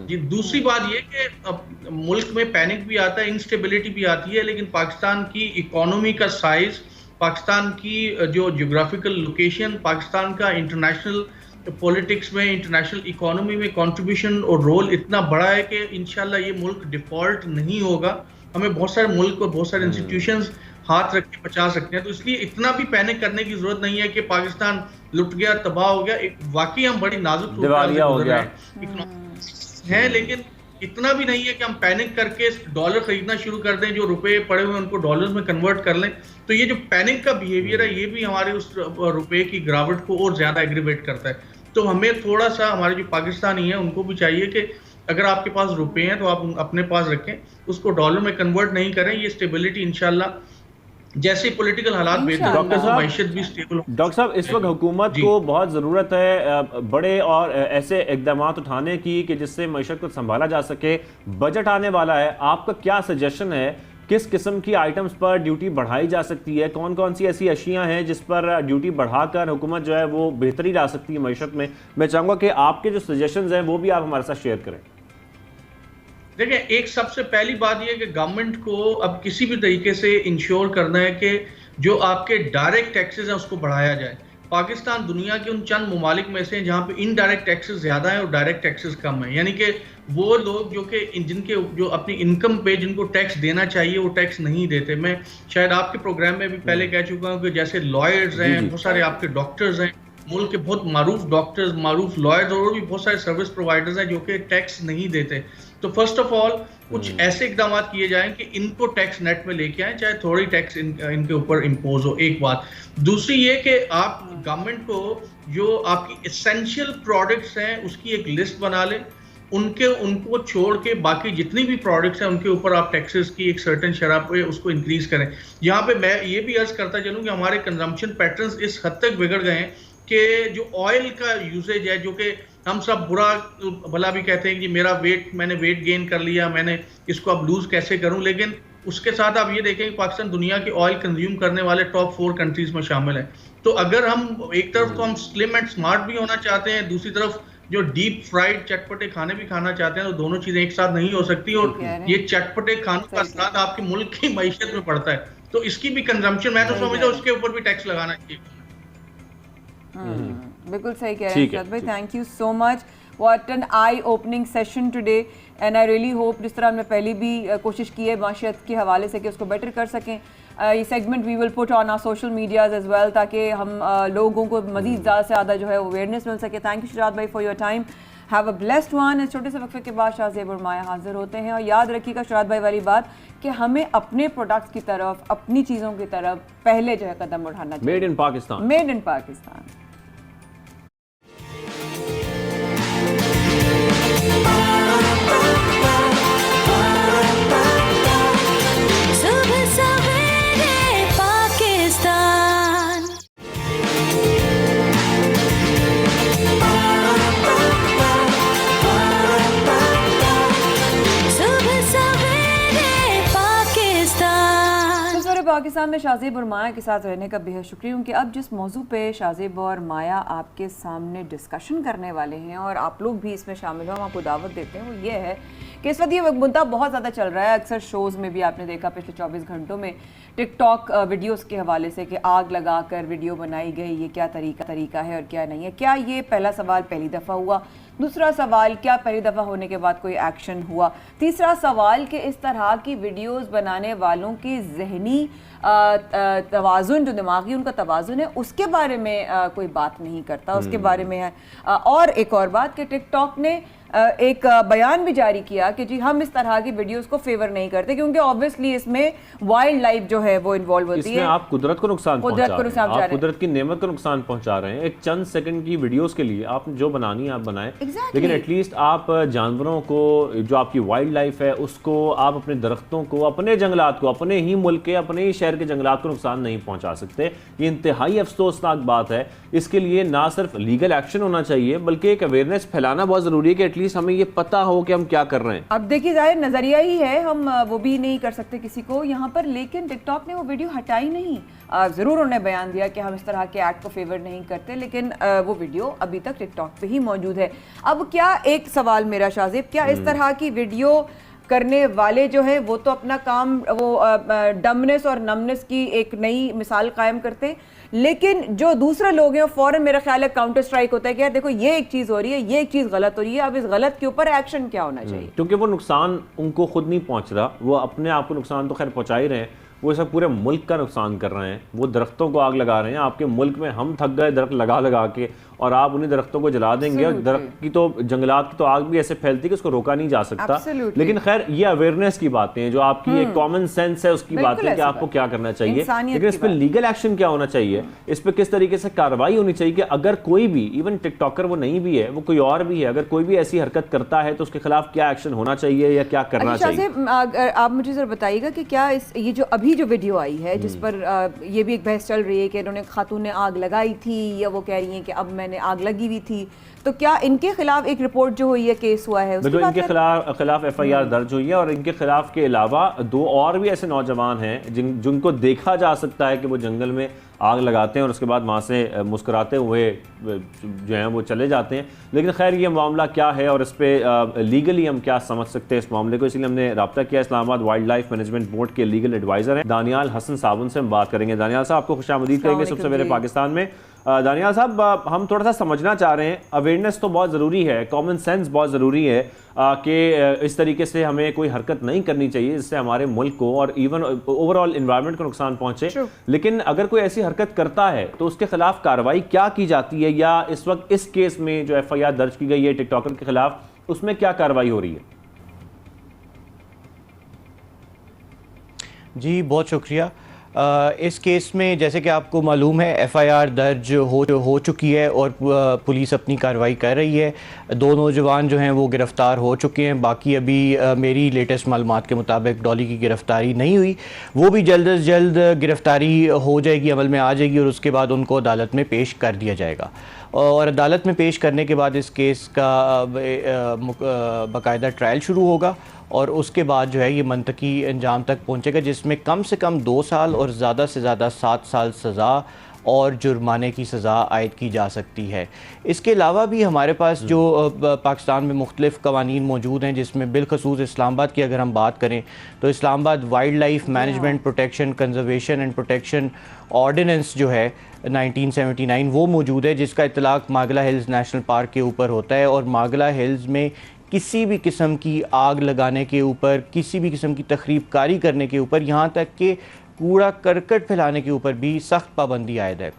जी, दूसरी बात ये कि मुल्क में पैनिक भी आता है, इंस्टेबिलिटी भी आती है, लेकिन पाकिस्तान की इकोनॉमी का साइज, पाकिस्तान की जो ज्योग्राफिकल लोकेशन, पाकिस्तान का इंटरनेशनल पॉलिटिक्स में, इंटरनेशनल इकोनॉमी में कंट्रीब्यूशन और रोल इतना बड़ा है कि इंशाल्लाह ये मुल्क डिफॉल्ट नहीं होगा। हमें बहुत सारे मुल्क और बहुत सारे इंस्टीट्यूशंस हाथ रख के बचा सकते हैं, तो इसलिए इतना भी पैनिक करने की जरूरत नहीं है कि पाकिस्तान लुट गया, तबाह हो गया। वाकई हम बड़ी नाजुक दिवालिया हो गया है, लेकिन इतना भी नहीं है कि हम पैनिक करके डॉलर खरीदना शुरू कर दें, जो रुपए पड़े हुए उनको डॉलर्स में कन्वर्ट कर लें। तो ये जो पैनिक का बिहेवियर है ये भी हमारे उस रुपए की गिरावट को और ज्यादा एग्रीवेट करता है। तो हमें थोड़ा सा, हमारे जो पाकिस्तानी है उनको भी चाहिए कि अगर आपके पास रुपए हैं तो आप अपने पास रखें, उसको डॉलर में कन्वर्ट नहीं करें। ये स्टेबिलिटी इंशाल्लाह जैसे पॉलिटिकल हालात बेहतर होंगे तो मैशत भी स्टेबल होगी। डॉक्टर साहब, इस वक्त हुकूमत को बहुत ज़रूरत है बड़े और ऐसे इकदाम उठाने की कि जिससे मैशत को संभाला जा सके। बजट आने वाला है, आपका क्या सजेशन है? किस किस्म की आइटम्स पर ड्यूटी बढ़ाई जा सकती है? कौन कौन सी ऐसी अशियाँ हैं जिस पर ड्यूटी बढ़ाकर हुकूमत जो है वो बेहतरी ला सकती है मैशत में? मैं चाहूँगा कि आपके जो सजेशंस हैं वो भी आप हमारे साथ शेयर करें। देखिए, एक सबसे पहली बात यह कि गवर्नमेंट को अब किसी भी तरीके से इंश्योर करना है कि जो आपके डायरेक्ट टैक्सेस हैं उसको बढ़ाया जाए। पाकिस्तान दुनिया के उन चंद ममालिक में से हैं जहां पे इनडायरेक्ट टैक्सेस ज्यादा हैं और डायरेक्ट टैक्सेस कम है। यानी कि वो लोग जिनके जो अपनी इनकम पे जिनको टैक्स देना चाहिए वो टैक्स नहीं देते। मैं शायद आपके प्रोग्राम में भी पहले कह चुका हूँ कि जैसे लॉयर्स हैं, बहुत सारे आपके डॉक्टर्स हैं, मुल्क के बहुत मारूफ डॉक्टर्स, मारूफ लॉयर्स और भी बहुत सारे सर्विस प्रोवाइडर्स हैं जो कि टैक्स नहीं देते। तो फर्स्ट ऑफ ऑल कुछ ऐसे इकदाम किए जाएं कि इनको टैक्स नेट में लेके आए, चाहे थोड़ी टैक्स इनके ऊपर इम्पोज हो। एक बात। दूसरी ये कि आप गवर्नमेंट को जो आपकी एसेंशियल प्रोडक्ट्स हैं उसकी एक लिस्ट बना लें, उनको छोड़ के बाकी जितनी भी प्रोडक्ट्स हैं उनके ऊपर आप टैक्सेस की एक सर्टेन शरह पे उसको इंक्रीज करें। यहाँ पे मैं ये भी अर्ज करता चलूँ कि हमारे कंजम्पशन पैटर्न्स इस हद तक बिगड़ गए हैं कि जो ऑयल का यूसेज है, जो कि हम सब बुरा भला भी कहते हैं कि मैंने वेट गेन कर लिया, मैंने इसको अब लूज कैसे करूं, लेकिन उसके साथ आप ये देखें कि पाकिस्तान दुनिया के ऑयल कंज्यूम करने वाले टॉप 4 कंट्रीज में शामिल है। तो अगर हम एक तरफ तो हम स्लिम एंड स्मार्ट भी होना चाहते हैं, दूसरी तरफ जो डीप फ्राइड चटपटे खाने भी खाना चाहते हैं, तो दोनों चीजें एक साथ नहीं हो सकती। और ये चटपटे खानों का असर आपके मुल्क की मईशत में पड़ता है, तो इसकी भी कंजम्पशन, मैं तो समझता हूँ उसके ऊपर भी टैक्स लगाना चाहिए। बिल्कुल सही कह रहे हैं सद भाई, thank you so much. What an I opening session today and I really hope जिस तरह हमने पहले भी कोशिश की है माशियत के हवाले से कि उसको बेटर कर सकें, ये segment we will put on our social medias as well, ताकि हम लोगों को मजीद ज़्यादा से ज़्यादा जो है अवेयरनेस मिल सके। थैंक यू शुजात भाई for your time. Have a blessed one. इस छोटे से वक्फे के बाद शाहजेब और माया हाजिर होते हैं। और याद रखिएगा शुजात भाई वाली बात कि हमें अपने प्रोडक्ट्स की तरफ, अपनी चीज़ों की तरफ पहले जो है कदम उठाना चाहिए। Made in Pakistan, made in Pakistan. Pakistan में शाहजेब और माया के साथ रहने का बेहद शुक्रिया, क्योंकि अब जिस मौजू पे शाहजेब और माया आपके सामने डिस्कशन करने वाले हैं और आप लोग भी इसमें शामिल हो, हम आपको दावत देते हैं, वो ये है कि इस वक्त ये मुद्दा बहुत ज़्यादा चल रहा है। अक्सर शोज़ में भी आपने देखा पिछले 24 घंटों में टिकटॉक वीडियोस के हवाले से कि आग लगा कर वीडियो बनाई गई, ये क्या तरीका है और क्या नहीं है। क्या ये पहला सवाल पहली दफ़ा हुआ? दूसरा सवाल, क्या पहली दफ़ा होने के बाद कोई एक्शन हुआ? तीसरा सवाल कि इस तरह की वीडियोस बनाने वालों की जहनी तवाज़ुन, जो दिमागी उनका तवाज़ुन है, उसके बारे में कोई बात नहीं करता, उसके बारे में है। और एक और बात कि टिकटॉक ने एक बयान भी जारी किया कि जी हम इस तरह की वीडियोस को फेवर नहीं करते, क्योंकि ऑब्वियसली इसमें वाइल्ड लाइफ जो है वो इन्वॉल्व होती है। आप कुदरत को नुकसान पहुंचा रहे हैं, आप कुदरत की नेमत को नुकसान पहुंचा रहे हैं। एक चंद सेकंड की वीडियोस के लिए आप जो बनानी है आप बनाएं, लेकिन एटलीस्ट आप जानवरों को, जो आपकी वाइल्ड लाइफ है उसको, आप अपने दरख्तों को, अपने जंगलात को, अपने ही मुल्क के, अपने ही शहर के जंगलात को नुकसान नहीं पहुंचा सकते। ये इंतहाई अफसोसनाक बात है। इसके लिए ना सिर्फ लीगल एक्शन होना चाहिए बल्कि एक अवेयरनेस फैलाना बहुत जरूरी है कि एटलीस्ट हमें ये पता हो कि हम क्या कर रहे हैं। अब देखिए जाहिर नजरिया ही है, हम वो भी नहीं कर सकते किसी को यहाँ पर, लेकिन टिकटॉक ने वो वीडियो हटाई नहीं। जरूर उन्होंने बयान दिया कि हम इस तरह के एक्ट को फेवर नहीं करते, लेकिन वो वीडियो अभी तक टिकटॉक पे ही मौजूद है। अब क्या, एक सवाल मेरा शाहजेब, क्या इस तरह की वीडियो करने वाले जो है वो तो अपना काम, वो डमनेस और नमनेस की एक नई मिसाल कायम करते, लेकिन जो दूसरे लोग हैं फौरन मेरा ख्याल है काउंटर स्ट्राइक होता है कि यार देखो ये एक चीज़ हो रही है, ये एक चीज़ गलत हो रही है, अब इस गलत के ऊपर एक्शन क्या होना चाहिए। क्योंकि वो नुकसान उनको खुद नहीं पहुंच रहा, वो अपने आप को नुकसान तो खैर पहुंचा ही रहे हैं, वो सब पूरे मुल्क का नुकसान कर रहे हैं। वो दरख्तों को आग लगा रहे हैं। आपके मुल्क में हम थक गए दरख्त लगा लगा के, और आप उन्हीं दरख्तों को जला देंगे। और दरख्त की तो, जंगलात की तो आग भी ऐसे फैलती है कि उसको रोका नहीं जा सकता। लेकिन खैर ये अवेयरनेस की बातें हैं, जो आपकी एक कॉमन सेंस है उसकी बात है कि आपको क्या करना चाहिए, लेकिन इस पर लीगल एक्शन क्या होना चाहिए, इस पर किस तरीके से कार्रवाई होनी चाहिए कि अगर कोई भी, इवन टिकटॉकर वो नहीं भी है, वो कोई और भी है, अगर कोई भी ऐसी हरकत करता है तो उसके खिलाफ क्या एक्शन होना चाहिए या क्या करना चाहिए। आप मुझे जरा बताइएगा कि क्या ये जो अभी जो वीडियो आई है जिस पर ये भी एक बहस चल रही है कि इन्होंने, खातून ने आग लगाई थी, या वो कह रही हैं कि अब मैंने आग लगी हुई थी, तो क्या इनके खिलाफ एक रिपोर्ट जो हुई है, केस हुआ है, उसकी इनके खिलाफ FIR दर्ज हुई है। और इनके खिलाफ के अलावा 2 और भी ऐसे नौजवान हैं जिनको देखा जा सकता है कि वो जंगल में आग लगाते हैं और उसके बाद वहाँ से मुस्कुराते हुए जो हैं वो चले जाते हैं। लेकिन खैर ये मामला क्या है और इस पर लीगली हम क्या समझ सकते हैं इस मामले को, इसलिए हमने रब्ता किया। Islamabad wild life management board के लीगल एडवाइज़र हैं दानियाल हसन साहब, उनसे हम बात करेंगे। दानियाल साहब, आपको खुशामदीद करेंगे सबसे पहले पाकिस्तान में। दानियाल साहब, हम थोड़ा सा समझना चाह रहे हैं, अवेयरनेस तो बहुत ज़रूरी है, कॉमन सेंस बहुत ज़रूरी है कि इस तरीके से हमें कोई हरकत नहीं करनी चाहिए जिससे हमारे मुल्क को और इवन ओवरऑल एनवायरनमेंट को नुकसान पहुंचे। लेकिन अगर कोई ऐसी हरकत करता है तो उसके खिलाफ कार्रवाई क्या की जाती है, या इस वक्त इस केस में जो FIR दर्ज की गई है टिकटॉकर के खिलाफ, उसमें क्या कार्रवाई हो रही है? जी बहुत शुक्रिया। इस केस में जैसे कि आपको मालूम है FIR दर्ज हो चुकी है और पुलिस अपनी कार्रवाई कर रही है। 2 नौजवान जो हैं वो गिरफ़्तार हो चुके हैं। बाकी अभी मेरी लेटेस्ट मालूमात के मुताबिक डॉली की गिरफ़्तारी नहीं हुई, वो भी जल्द अज जल्द गिरफ़्तारी हो जाएगी, अमल में आ जाएगी और उसके बाद उनको अदालत में पेश कर दिया जाएगा। और अदालत में पेश करने के बाद इस केस का बाकायदा ट्रायल शुरू होगा और उसके बाद जो है ये मंतकी अंजाम तक पहुंचेगा, जिसमें कम से कम 2 साल और ज़्यादा से ज़्यादा 7 साल सज़ा और जुर्माने की सज़ा आयद की जा सकती है। इसके अलावा भी हमारे पास जो पाकिस्तान में मुख्तलिफ़ कवानीन मौजूद हैं, जिसमें बिलखसूस इस्लामाबाद की अगर हम बात करें तो Islamabad wild life management protection conservation and protection ordinance जो है 1979 वो मौजूद है, जिसका इतलाक़ मागला हिल्स नेशनल पार्क के ऊपर होता है। और मागला हिल्स में किसी भी किस्म की आग लगाने के ऊपर, किसी भी किस्म की तखरीब कारी करने के ऊपर, यहाँ तक कि कूड़ा करकट फैलाने के ऊपर भी सख्त पाबंदी आयद है।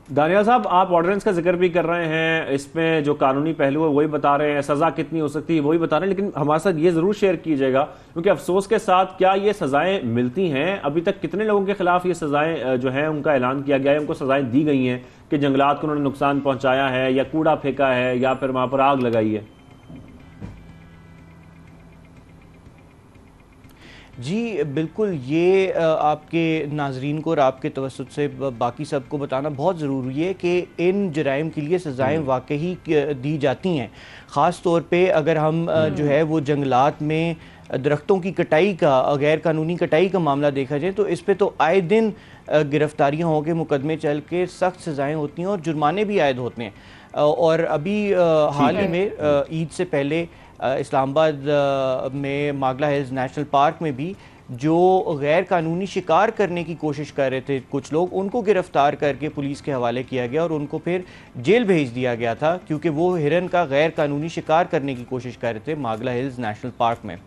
दानियाल साहब, आप ऑर्डिनेंस का जिक्र भी कर रहे हैं, इसमें जो कानूनी पहलू है वही बता रहे हैं, सजा कितनी हो सकती है वही बता रहे हैं, लेकिन हमारे साथ ये जरूर शेयर कीजिएगा क्योंकि अफसोस के साथ क्या ये सजाएं मिलती हैं? अभी तक कितने लोगों के खिलाफ ये सजाएं जो है उनका ऐलान किया गया है, उनको सजाएं दी गई हैं कि जंगलात को उन्होंने नुकसान पहुंचाया है या कूड़ा फेंका है या फिर वहां पर आग लगाई है? जी बिल्कुल, ये आपके नाजरीन को और आपके तवस्सुत से बाकी सबको बताना बहुत ज़रूरी है कि इन जराइम के लिए सज़ाएँ वाकई दी जाती हैं। ख़ास तौर पे अगर हम जो है वो जंगलात में दरख्तों की कटाई का, गैर कानूनी कटाई का मामला देखा जाए तो इस पे तो आए दिन गिरफ्तारियाँ हो के मुकदमे चल के सख्त सज़ाएँ होती हैं और जुर्माने भी आयद होते हैं। और अभी हाल ही में ईद से पहले इस्लामाबाद में मागला हिल्स नेशनल पार्क में भी जो गैर कानूनी शिकार करने की कोशिश कर रहे थे कुछ लोग, उनको गिरफ्तार करके पुलिस के हवाले किया गया और उनको फिर जेल भेज दिया गया था क्योंकि वो हिरन का गैर कानूनी शिकार करने की कोशिश कर रहे थे मागला हिल्स नेशनल पार्क में।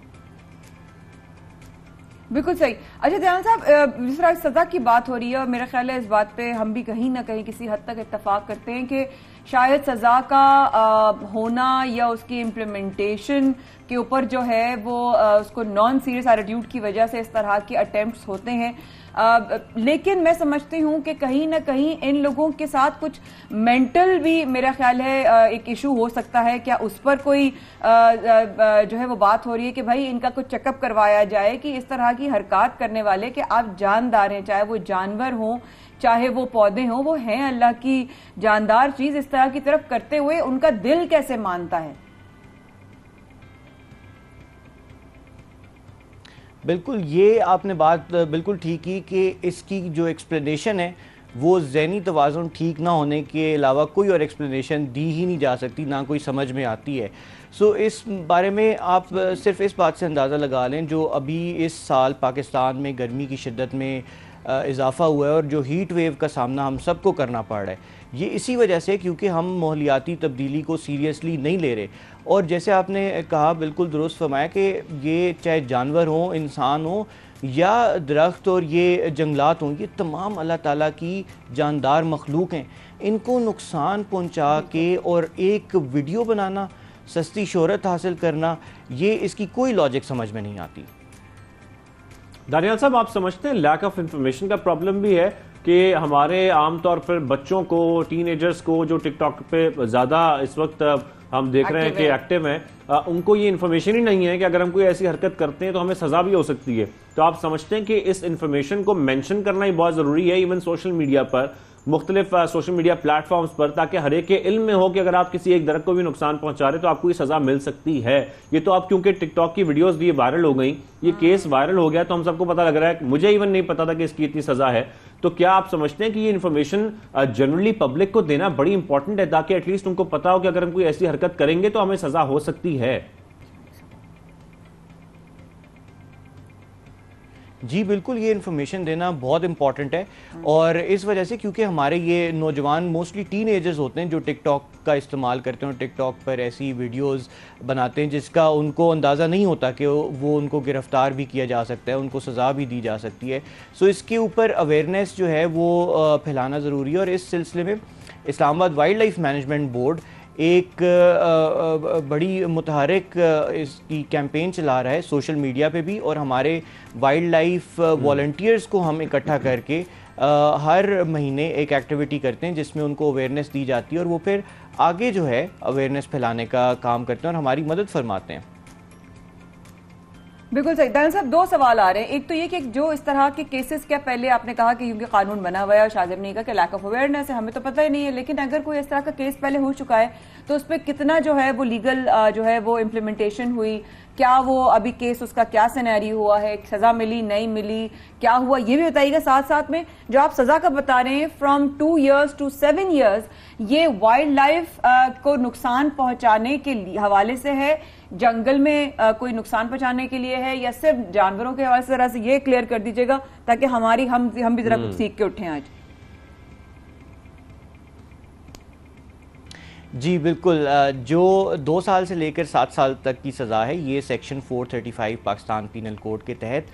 बिल्कुल सही। अच्छा दयाल साहब, जिस तरह सजा की बात हो रही है और मेरा ख्याल है इस बात पे हम भी कहीं ना कहीं किसी हद तक इत्तफाक करते हैं कि शायद सजा का होना या उसकी इम्प्लीमेंटेशन के ऊपर जो है वो उसको नॉन सीरियस एटीट्यूड की वजह से इस तरह के अटेम्प्ट्स होते हैं। लेकिन मैं समझती हूं कि कहीं ना कहीं इन लोगों के साथ कुछ मेंटल भी मेरा ख्याल है एक इशू हो सकता है। क्या उस पर कोई जो है वो बात हो रही है कि भाई इनका कुछ चेकअप करवाया जाए कि इस तरह की हरकत करने वाले कि आप जानदार हैं, चाहे वो जानवर हों चाहे वो पौधे हों, वो हैं अल्लाह की जानदार चीज, इस तरह की तरफ करते हुए उनका दिल कैसे मानता है? बिल्कुल, ये आपने बात बिल्कुल ठीक की कि इसकी जो एक्सप्लेनेशन है वो ज़हनी तवाज़ुन ठीक ना होने के अलावा कोई और एक्सप्लेनेशन दी ही नहीं जा सकती, ना कोई समझ में आती है। सो इस बारे में आप सिर्फ इस बात से अंदाज़ा लगा लें, जो अभी इस साल पाकिस्तान में गर्मी की शिद्दत में इजाफ़ा हुआ है और जो हीट वेव का सामना हम सबको करना पड़ रहा है, ये इसी वजह से क्योंकि हम माहौलियाती तब्दीली को सीरियसली नहीं ले रहे। और जैसे आपने कहा, बिल्कुल दुरुस्त फरमाया कि ये चाहे जानवर हों, इंसान हों या दरख्त और ये जंगलात हों, ये तमाम अल्लाह ताला की जानदार मखलूक हैं। इनको नुकसान पहुंचा के और एक वीडियो बनाना, सस्ती शोहरत हासिल करना, ये इसकी कोई लॉजिक समझ में नहीं आती। दानियाल साहब, आप समझते हैं लैक ऑफ इंफॉर्मेशन का प्रॉब्लम भी है कि हमारे आमतौर पर बच्चों को, टीनेजर्स को जो टिकटॉक पे ज्यादा इस वक्त हम देख रहे हैं कि एक्टिव हैं, उनको ये इन्फॉर्मेशन ही नहीं है कि अगर हम कोई ऐसी हरकत करते हैं तो हमें सजा भी हो सकती है। तो आप समझते हैं कि इस इन्फॉर्मेशन को मेंशन करना ही बहुत जरूरी है, इवन सोशल मीडिया पर, मुख्तलिफ सोशल मीडिया प्लेटफॉर्म्स पर, ताकि हर एक के इल्म में हो कि अगर आप किसी एक दरख्त को भी नुकसान पहुंचा रहे तो आपको ये सजा मिल सकती है। ये तो आप क्योंकि टिकटॉक की वीडियोस भी वायरल हो गई, ये केस वायरल हो गया तो हम सबको पता लग रहा है, मुझे इवन नहीं पता था कि इसकी इतनी सजा है। तो क्या आप समझते हैं कि ये इन्फॉर्मेशन जनरली पब्लिक को देना बड़ी इंपॉर्टेंट है ताकि एटलीस्ट उनको पता हो कि अगर हम कोई ऐसी हरकत करेंगे तो हमें सजा हो सकती है? जी बिल्कुल, ये इन्फॉर्मेशन देना बहुत इंपॉर्टेंट है। और इस वजह से क्योंकि हमारे ये नौजवान मोस्टली टीन एजर्स होते हैं जो टिकटॉक का इस्तेमाल करते हैं और टिकटॉक पर ऐसी वीडियोस बनाते हैं जिसका उनको अंदाज़ा नहीं होता कि वो उनको गिरफ़्तार भी किया जा सकता है, उनको सज़ा भी दी जा सकती है। सो इसके ऊपर अवेयरनेस जो है वो फैलाना ज़रूरी है। और इस सिलसिले में Islamabad wild life management board एक बड़ी मुतहरिक इसकी कैंपेन चला रहा है सोशल मीडिया पे भी, और हमारे वाइल्ड लाइफ वॉलंटियर्स को हम इकट्ठा करके हर महीने एक एक्टिविटी करते हैं जिसमें उनको अवेयरनेस दी जाती है और वो फिर आगे जो है अवेयरनेस फैलाने का काम करते हैं और हमारी मदद फरमाते हैं। बिल्कुल सही। दानियाल साहब, दो सवाल आ रहे हैं। एक तो ये कि जो इस तरह के केसेस, क्या पहले आपने कहा कि क्योंकि कानून बना हुआ है और शाहजेब ने कहा कि लैक ऑफ अवेयरनेस है, हमें तो पता ही नहीं है, लेकिन अगर कोई इस तरह का केस पहले हो चुका है तो उस पर कितना जो है वो लीगल जो है वो इम्प्लीमेंटेशन हुई, क्या वो अभी केस उसका क्या सिनेरियो हुआ है, सजा मिली नहीं मिली, क्या हुआ, ये भी बताइएगा। साथ साथ में जो आप सजा का बता रहे हैं फ्रॉम 2 years to 7 years, ये वाइल्ड लाइफ को नुकसान पहुंचाने के हवाले से है, जंगल में कोई नुकसान पहुंचाने के लिए है, या सिर्फ जानवरों के हवाले से? जरा से ये क्लियर कर दीजिएगा ताकि हम भी जरा कुछ सीख के उठें आज। जी बिल्कुल, जो 2 साल से लेकर 7 साल तक की सज़ा है, ये सेक्शन 435 पाकिस्तान पीनल कोड के तहत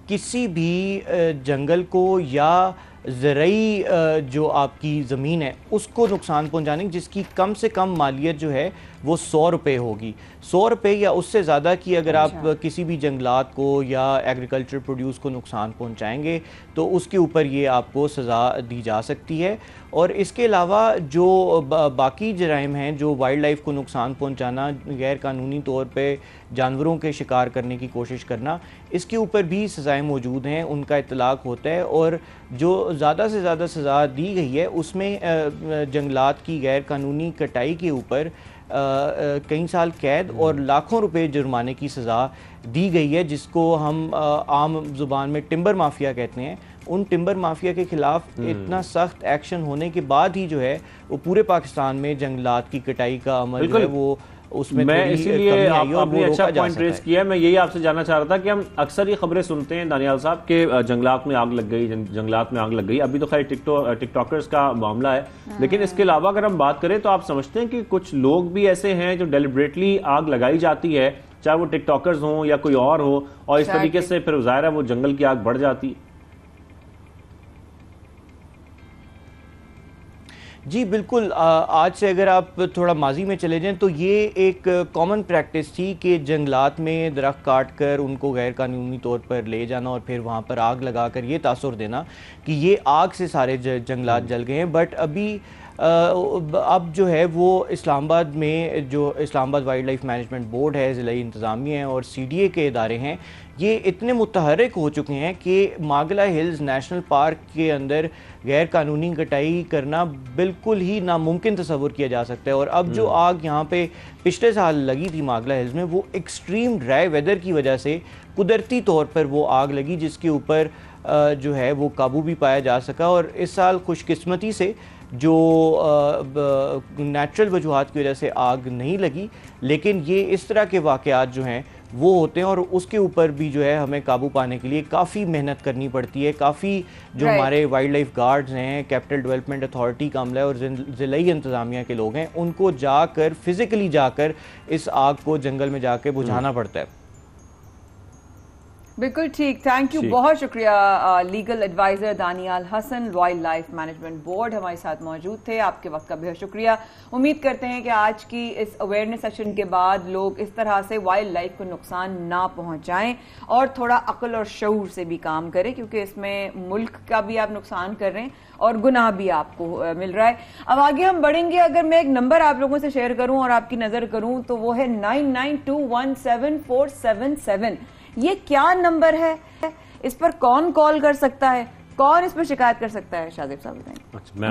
किसी भी जंगल को या ज़रई जो आपकी ज़मीन है उसको नुकसान पहुंचाने की, जिसकी कम से कम मालियत जो है वो 100 रुपये होगी। 100 रुपये या उससे ज़्यादा की अगर आप किसी भी जंगलात को या एग्रीकल्चर प्रोड्यूस को नुकसान पहुंचाएंगे तो उसके ऊपर ये आपको सज़ा दी जा सकती है। और इसके अलावा जो बाकी जराइम हैं, जो वाइल्ड लाइफ को नुकसान पहुंचाना, गैर कानूनी तौर पे जानवरों के शिकार करने की कोशिश करना, इसके ऊपर भी सज़ाएँ मौजूद हैं, उनका इतलाक़ होता है। और जो ज़्यादा से ज़्यादा सज़ा दी गई है उसमें जंगलात की गैर कानूनी कटाई के ऊपर कई साल कैद और लाखों रुपए जुर्माने की सज़ा दी गई है, जिसको हम आम ज़ुबान में टिम्बर माफिया कहते हैं। उन टिम्बर माफिया के खिलाफ इतना सख्त एक्शन होने के बाद ही जो है वो पूरे पाकिस्तान में जंगलात की कटाई का अमल जो है वो उसमें मैं इसीलिए आपने अच्छा पॉइंट रेज किया। मैं यही आपसे जानना चाह रहा था कि हम अक्सर ये खबरें सुनते हैं दानियाल साहब के जंगलात में आग लग गई, जंगलात में आग लग गई। अभी तो खैर टिकटॉकर्स का मामला है, लेकिन इसके अलावा अगर हम बात करें तो आप समझते हैं कि कुछ लोग भी ऐसे हैं जो डेलिब्रेटली आग लगाई जाती है, चाहे वो टिकटॉकर्स हों या कोई और हो, और इस तरीके से फिर ज़ाहिर है वो जंगल की आग बढ़ जाती है। जी बिल्कुल। आज से अगर आप थोड़ा माजी में चले जाएं तो ये एक कॉमन प्रैक्टिस थी कि जंगलात में दरख्त काट कर उनको गैर कानूनी तौर पर ले जाना और फिर वहाँ पर आग लगाकर ये तासुर देना कि ये आग से सारे जंगलात जल गए हैं। बट अभी अब जो है वो इस्लामाबाद में जो Islamabad wild life management board है, ज़िलाई इंतज़ामिया और CDA के इदारे हैं, ये इतने मुतहर्रिक हो चुके हैं कि मागला हिल्स नेशनल पार्क के अंदर गैर कानूनी कटाई करना बिल्कुल ही नामुमकिन तस्वुर किया जा सकता है। और अब जो आग यहाँ पे पिछले साल लगी थी मागला हिल्स में, वो एक्सट्रीम ड्राई वेदर की वजह से कुदरती तौर पर वो आग लगी, जिसके ऊपर जो है वो काबू भी पाया जा सका। और इस साल खुशकिस्मती से जो नेचुरल वजूहात की वजह से आग नहीं लगी, लेकिन ये इस तरह के वाक़यात जो हैं वो होते हैं और उसके ऊपर भी जो है हमें काबू पाने के लिए काफ़ी मेहनत करनी पड़ती है। काफ़ी जो हमारे वाइल्ड लाइफ गार्ड्स हैं, कैपिटल डेवलपमेंट अथॉरिटी का अमला है और ज़िलाई इंतज़ामिया के लोग हैं, उनको जाकर फिज़िकली जाकर इस आग को जंगल में जाकर बुझाना पड़ता है। बिल्कुल ठीक, थैंक यू, बहुत शुक्रिया। Legal adviser Daniyal Hasan, wild life management board हमारे साथ मौजूद थे। आपके वक्त का बेहद शुक्रिया। उम्मीद करते हैं कि आज की इस अवेयरनेस सेशन के बाद लोग इस तरह से वाइल्ड लाइफ को नुकसान ना पहुंचाएं और थोड़ा अक्ल और शऊर से भी काम करें, क्योंकि इसमें मुल्क का भी आप नुकसान कर रहे हैं और गुनाह भी आपको मिल रहा है। अब आगे हम बढ़ेंगे। अगर मैं एक नंबर आप लोगों से शेयर करूं और आपकी नजर करूं तो वो है 99217477। ये क्या नंबर है? इस पर कौन कॉल कर सकता है, कौन इस पर शिकायत कर सकता है? शाजिब साहब बताएं। अच्छा, मैं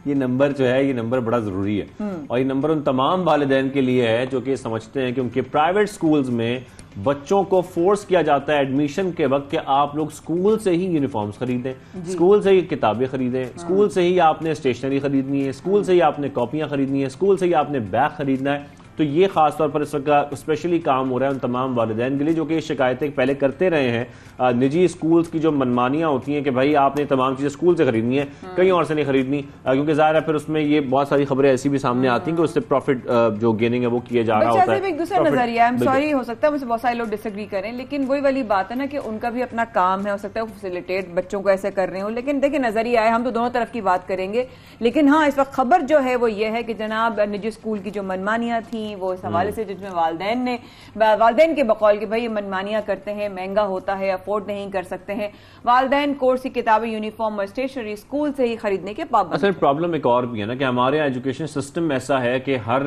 ये नंबर जो है, ये नंबर बड़ा जरूरी है और ये नंबर उन तमाम वालिदैन के लिए है जो कि समझते हैं कि उनके प्राइवेट स्कूल्स में बच्चों को फोर्स किया जाता है एडमिशन के वक्त कि आप लोग स्कूल से ही यूनिफॉर्म्स खरीदें, स्कूल से ही किताबें खरीदें, स्कूल से ही आपने स्टेशनरी खरीदनी है, स्कूल से ही आपने कॉपियां खरीदनी है, स्कूल से ही आपने बैग खरीदना है। तो ये खास तौर पर इस वक्त स्पेशली काम हो रहा है उन तमाम वालिदैन के लिए जो कि शिकायतें पहले करते रहे हैं। निजी स्कूल्स की जो मनमानियां होती हैं कि भाई आपने तमाम चीजें स्कूल से खरीदनी है, कहीं और से नहीं खरीदनी, क्योंकि ज़ाहिर है फिर उसमें ये बहुत सारी खबरें ऐसी भी सामने आती हैं कि उससे प्रॉफिट जो गेनिंग है वो किया जा रहा होता है। एक दूसरा नजरिया, आई एम सॉरी, हो सकता है मुझसे बहुत सारे लोग डिसएग्री करें, लेकिन वही वाली बात है ना कि उनका भी अपना काम है, हो सकता है वो फैसिलिटेट बच्चों को ऐसे कर रहे हो, लेकिन देखिए नजरिया है, हम तो दोनों तरफ की बात करेंगे। लेकिन हाँ, इस वक्त खबर जो है वो ये है कि जनाब निजी स्कूल की जो मनमानियां थी वो इस हवाले से, जिसमें वालिदैन के बकौल कि भाई ये मनमानियां करते हैं, महंगा होता है, अफोर्ड नहीं कर सकते हैं, वालिदैन कोर्स की किताबें, यूनिफॉर्म और स्टेशनरी स्कूल से ही खरीदने के पाबंद। असल प्रॉब्लम एक और भी है ना कि हमारे एजुकेशन सिस्टम ऐसा है कि हर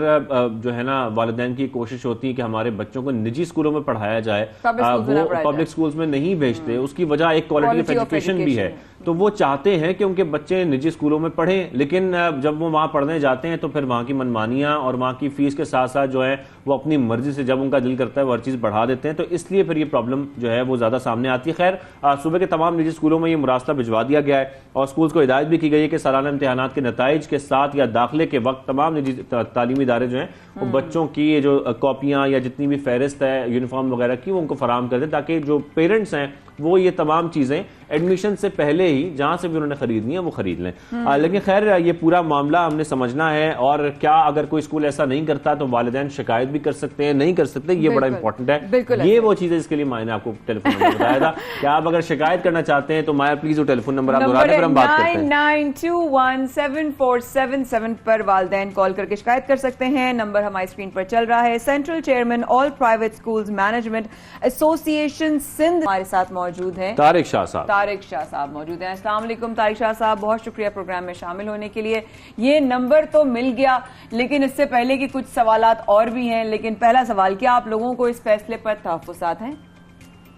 जो है ना वालिदैन की कोशिश होती है कि हमारे बच्चों को निजी स्कूलों में पढ़ाया जाए, वो पब्लिक स्कूल्स में नहीं भेजते। उसकी वजह एक क्वालिटी ऑफ एजुकेशन भी है, तो वो चाहते हैं कि उनके बच्चे निजी स्कूलों में पढ़ें, लेकिन जब वो वहां पढ़ने जाते हैं तो फिर वहां की मनमानियां और वहां की फीस के साथ साथ जो है वो अपनी मर्जी से जब उनका दिल करता है वो हर चीज बढ़ा देते हैं, तो इसलिए फिर ये प्रॉब्लम जो है वो ज्यादा सामने आती है। खैर, सुबह के तमाम निजी स्कूलों में ये मुरासला भिजवा दिया गया है और स्कूल्स को हिदायत भी की गई है कि सालाना इम्तिहानात के नताइज के साथ या दाखिले के वक्त तमाम निजी तालीमी इदारे जो हैं वो बच्चों की ये जो कॉपियां या जितनी भी फहरिस्त है यूनिफॉर्म वगैरह की वो उनको फराहम कर दें, ताकि जो पेरेंट्स हैं वो ये तमाम चीजें एडमिशन से पहले ही जहां से भी उन्होंने खरीदनी है वो खरीद लें। लेकिन खैर ये पूरा मामला हमने समझना है, और क्या अगर कोई स्कूल ऐसा नहीं करता तो वालिदैन शिकायत भी कर सकते हैं, नहीं कर सकते, ये बड़ा इंपॉर्टेंट है। ये वो चीज है जिसके लिए मैंने आपको टेलीफोन नंबर बताया था कि आप अगर शिकायत करना चाहते हैं तो माया प्लीज वो टेलीफोन नंबर आप दोहरा दें, फिर हम बात करते हैं। 99217477 पर वालिदैन कॉल करके शिकायत कर सकते हैं। नंबर हमारी स्क्रीन पर चल रहा है। Central chairman all private schools management association Sindh हमारे साथ मौजूद हैं, तारिक शाह साहब मौजूद हैं। अस्सलाम वालेकुम तारिक शाह साहब, बहुत शुक्रिया प्रोग्राम में शामिल होने के लिए। ये नंबर तो मिल गया, लेकिन इससे पहले कि कुछ सवालात और भी हैं। लेकिन पहला सवाल, क्या आप लोगों को इस फैसले पर तहफ्फुज़ात हैं?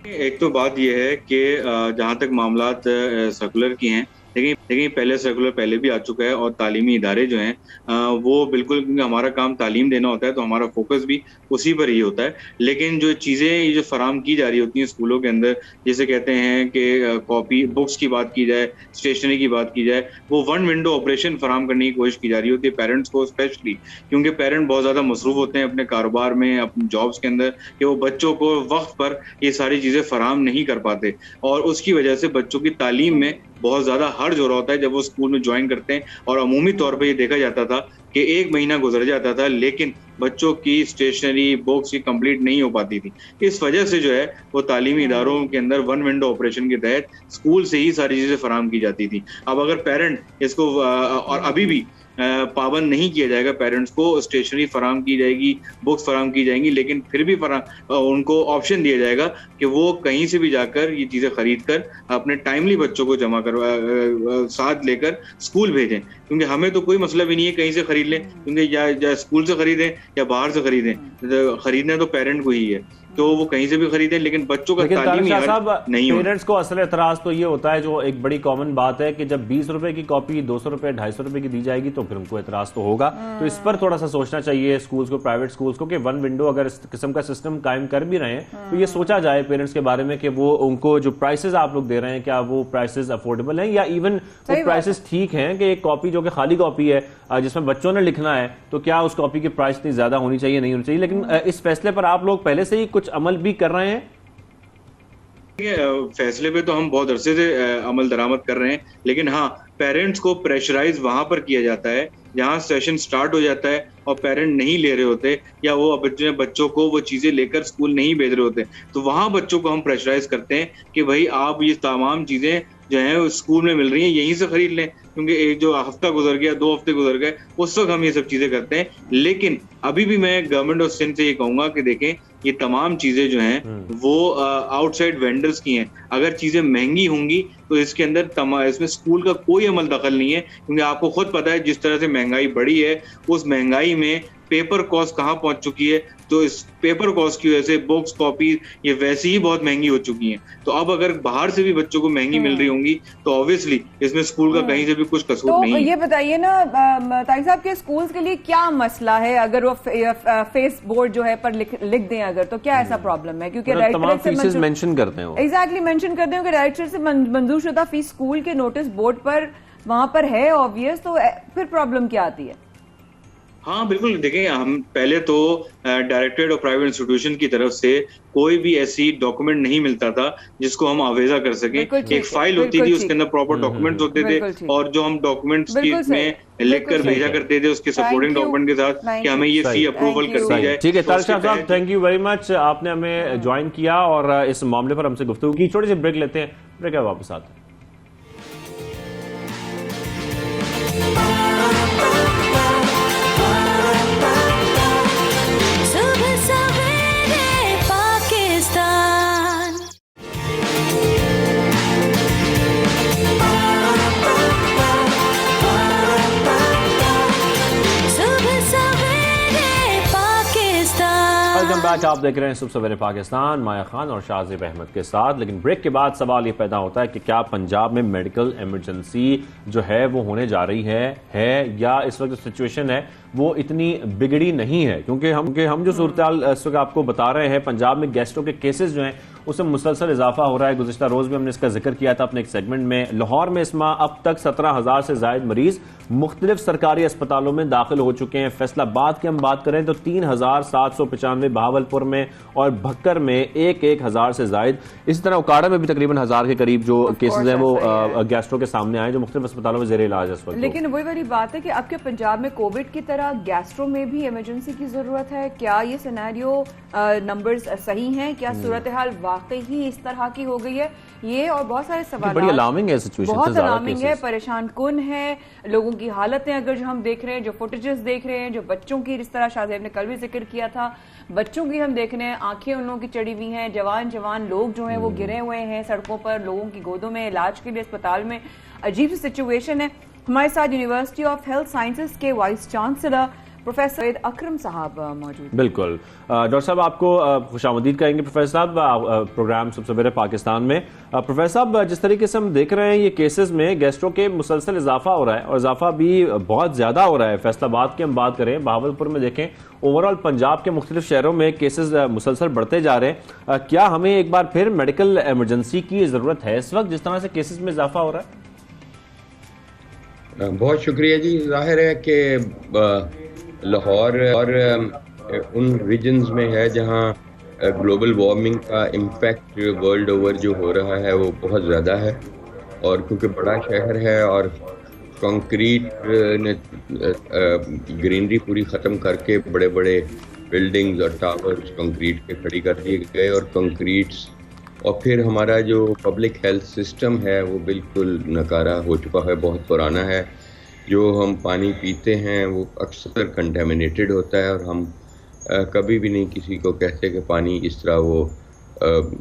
एक तो बात यह है कि जहां तक मामलात सर्कुलर की हैं, लेकिन पहले सर्कुलर पहले भी आ चुका है, और तालीमी इदारे जो हैं वो बिल्कुल, हमारा काम तालीम देना होता है तो हमारा फोकस भी उसी पर ही होता है। लेकिन जो चीज़ें ये जो फराम की जा रही होती हैं स्कूलों के अंदर, जैसे कहते हैं कि कॉपी बुक्स की बात की जाए, स्टेशनरी की बात की जाए, वो वन विंडो ऑपरेशन फराम करने की कोशिश की जा रही होती है पेरेंट्स को स्पेशली, क्योंकि पेरेंट बहुत ज़्यादा मसरूफ होते हैं अपने कारोबार में, अपने जॉब्स के अंदर, कि वो बच्चों को वक्त पर ये सारी चीज़ें फराम नहीं कर पाते, और उसकी वजह से बच्चों की तालीम में बहुत ज्यादा हर्ज हो रहा होता है जब वो स्कूल में ज्वाइन करते हैं। और अमूमी तौर पे ये देखा जाता था कि 1 महीना गुजर जाता था लेकिन बच्चों की स्टेशनरी बुक्स की कंप्लीट नहीं हो पाती थी। इस वजह से जो है वो तालीमी इदारों के अंदर वन विंडो ऑपरेशन के तहत स्कूल से ही सारी चीजें फराहम की जाती थी। अब अगर पेरेंट इसको और अभी भी पाबंद नहीं किया जाएगा, पेरेंट्स को स्टेशनरी फराम की जाएगी, बुक्स फराम की जाएंगी, लेकिन फिर भी उनको ऑप्शन दिया जाएगा कि वो कहीं से भी जाकर ये चीज़ें खरीद कर अपने टाइमली बच्चों को जमा कर साथ लेकर स्कूल भेजें। क्योंकि हमें तो कोई मसला भी नहीं है कहीं से खरीद लें, क्योंकि या स्कूल से खरीदें या बाहर से खरीदें, खरीदना तो पेरेंट को ही है, तो वो कहीं से भी खरीदें, लेकिन बच्चों का तालीमी नहीं हो। पेरेंट्स को असल एतराज तो ये होता है, जो एक बड़ी कॉमन बात है कि जब 20 रुपए की कॉपी 200 रुपए 250 रुपए की दी जाएगी तो फिर उनको एतराज तो होगा। तो इस पर थोड़ा सा सोचना चाहिए स्कूल्स को, प्राइवेट स्कूल्स को, कि वन विंडो अगर इस किस्म का सिस्टम कायम कर भी रहे हैं तो ये सोचा जाए पेरेंट्स के बारे में कि वो उनको जो प्राइसेस आप लोग दे रहे हैं क्या वो प्राइसेस अफोर्डेबल हैं, या इवन वो प्राइसेस ठीक हैं कि एक कॉपी जो कि खाली कॉपी है जिसमें बच्चों ने लिखना है तो क्या उस कॉपी की प्राइस इतनी ज्यादा होनी चाहिए, नहीं होनी चाहिए। लेकिन इस फैसले पर आप लोग पहले से ही कुछ अमल भी कर रहे हैं? फैसले पे तो हम बहुत अरसे से अमल दरामद कर रहे हैं, लेकिन हाँ, पेरेंट्स को प्रेशराइज वहां पर किया जाता है जहां सेशन स्टार्ट हो जाता है और पेरेंट नहीं ले रहे होते, या वो बच्चों को वो चीजें लेकर स्कूल नहीं भेज रहे होते, तो वहां बच्चों को हम प्रेशराइज करते हैं कि भाई आप ये तमाम चीजें जो है स्कूल में मिल रही हैं यहीं से खरीद लें, क्योंकि एक जो हफ्ता गुजर गया 2 हफ्ते गुजर गए उस वक्त हम ये सब चीजें करते हैं। लेकिन अभी भी मैं गवर्नमेंट ऑफ सिंध से ये कहूंगा कि देखें ये तमाम चीजें जो हैं वो आउटसाइड वेंडर्स की हैं। अगर चीजें महंगी होंगी तो इसके अंदर इसमें स्कूल का कोई अमल दखल नहीं है, क्योंकि आपको खुद पता है जिस तरह से महंगाई बढ़ी है, उस महंगाई में पेपर कॉस्ट कहाँ पहुंच चुकी है, तो इस पेपर कॉस्ट की वजह से बुक्स कॉपी ये वैसे ही बहुत महंगी हो चुकी हैं। तो अब अगर बाहर से भी बच्चों को महंगी मिल रही होंगी तो ऑब्वियसली इसमें स्कूल का कहीं से भी कुछ कसूर तो नहीं है। ये बताइए ना तारिक साहब के स्कूल्स के लिए क्या मसला है, अगर वो फेस बोर्ड जो है पर लिख दें अगर, तो क्या ऐसा प्रॉब्लम है? क्योंकि डायरेक्टर से मेंशन करते हैं, एग्जैक्टली मेंशन करते हैं कि डायरेक्टर से मंजूर शुदा फीस स्कूल के नोटिस बोर्ड पर वहां पर है ऑब्वियस, तो फिर प्रॉब्लम क्या आती है? हाँ बिल्कुल, देखिए हम पहले तो डायरेक्टरेट ऑफ प्राइवेट इंस्टीट्यूशन की तरफ से कोई भी ऐसी डॉक्यूमेंट नहीं मिलता था जिसको हम आवेजा कर सकें। एक फाइल होती थी, उसके अंदर प्रॉपर डॉक्यूमेंट्स होते थे, और जो हम डॉक्यूमेंट्स में लिखकर भेजा करते थे उसके सपोर्टिंग डॉक्यूमेंट के साथ कि हमें ये फी अप्रूवल कर दी जाए। ठीक है तारिक शाह साहब, थैंक यू वेरी मच, आपने हमें ज्वाइन किया और इस मामले पर हमसे गुफ्तगू की। छोटी सी ब्रेक लेते हैं, ब्रेक है वापस आते हैं। आप देख रहे हैं सुबह सवेरे पाकिस्तान, माया खान और शाहजेब अहमद के साथ। लेकिन ब्रेक के बाद सवाल ये पैदा होता है कि क्या पंजाब में मेडिकल इमरजेंसी जो है वो होने जा रही है या इस वक्त जो सिचुएशन है वो इतनी बिगड़ी नहीं है, क्योंकि हम जो सूरत इस वक्त आपको बता रहे हैं, पंजाब में गैस्ट्रो के केसेस जो हैं उसमें मुसलसल इजाफा हो रहा है। गुज़िश्ता रोज भी हमने इसका जिक्र किया था अपने एक सेगमेंट में। लाहौर में इस माह अब तक 17,000 से जायद मरीज मुख्तलिफ सरकारी अस्पतालों में दाखिल हो चुके हैं। फैसलाबाद की हम बात करें तो 3,795, बहावलपुर में और भक्कर में 1,000 से जायद। इसी तरह उकाड़ा में भी तकरीबन 1,000 के करीब जो केसेज हैं वो गैस्ट्रो के सामने आए, जो मुख्तलिफ अस्पतालों में जेर इलाज है इस वक्त। लेकिन वही वाली बात है कि अब के पंजाब में कोविड की तरह गैस्ट्रो में भी इमरजेंसी की जरूरत है। क्या ये सिनेरियो नंबर्स सही हैं? क्या सूरत हाल वाकई ही इस तरह की हो गई है? ये और बहुत सारे सवाल, बड़ी अलार्मिंग है सिचुएशन, बहुत अलार्मिंग है, परेशान कुन है लोगों की हालतें। अगर जो हम देख रहे हैं, जो फुटेजेस देख रहे हैं, जो बच्चों की, जिस तरह शाहजेब ने कल भी जिक्र किया था, बच्चों की हम देख रहे हैं, आंखें उन लोगों की चढ़ी हुई हैं, जवान लोग जो हैं वो गिरे हुए हैं सड़कों पर, लोगों की गोदों में इलाज के लिए अस्पताल में। अजीब सी सिचुएशन है। हमारे साथ यूनिवर्सिटी ऑफ हेल्थ साइंसेज के वाइस चांसलर प्रोफेसर अकरम साहब मौजूद। बिल्कुल डॉक्टर साहब, आपको खुशामदीद कहेंगे प्रोफेसर साहब प्रोग्राम सबसे पहले पाकिस्तान में। प्रोफेसर साहब, जिस तरीके से हम देख रहे हैं ये केसेस में गैस्ट्रो के मुसलसल इजाफा हो रहा है और इजाफा भी बहुत ज्यादा हो रहा है। फैसलाबाद की हम बात करें, बहावलपुर में देखें, ओवरऑल पंजाब के मुख्तलिफ शहरों में केसेस मुसलसल बढ़ते जा रहे हैं। क्या हमें एक बार फिर मेडिकल इमरजेंसी की जरूरत है इस वक्त, जिस तरह से केसेस में इजाफा हो रहा है? बहुत शुक्रिया जी। जाहिर है कि लाहौर और उन रीजन्स में है जहां ग्लोबल वार्मिंग का इम्पैक्ट वर्ल्ड ओवर जो हो रहा है वो बहुत ज़्यादा है, और क्योंकि बड़ा शहर है और कंक्रीट ने ग्रीनरी पूरी ख़त्म करके बड़े बड़े बिल्डिंग्स और टावर्स कंक्रीट के खड़ी कर दिए गए, और कंक्रीट्स और फिर हमारा जो पब्लिक हेल्थ सिस्टम है वो बिल्कुल नकारा हो चुका है, बहुत पुराना है। जो हम पानी पीते हैं वो अक्सर कंटेमिनेटेड होता है, और हम कभी भी नहीं किसी को कहते कि पानी इस तरह वो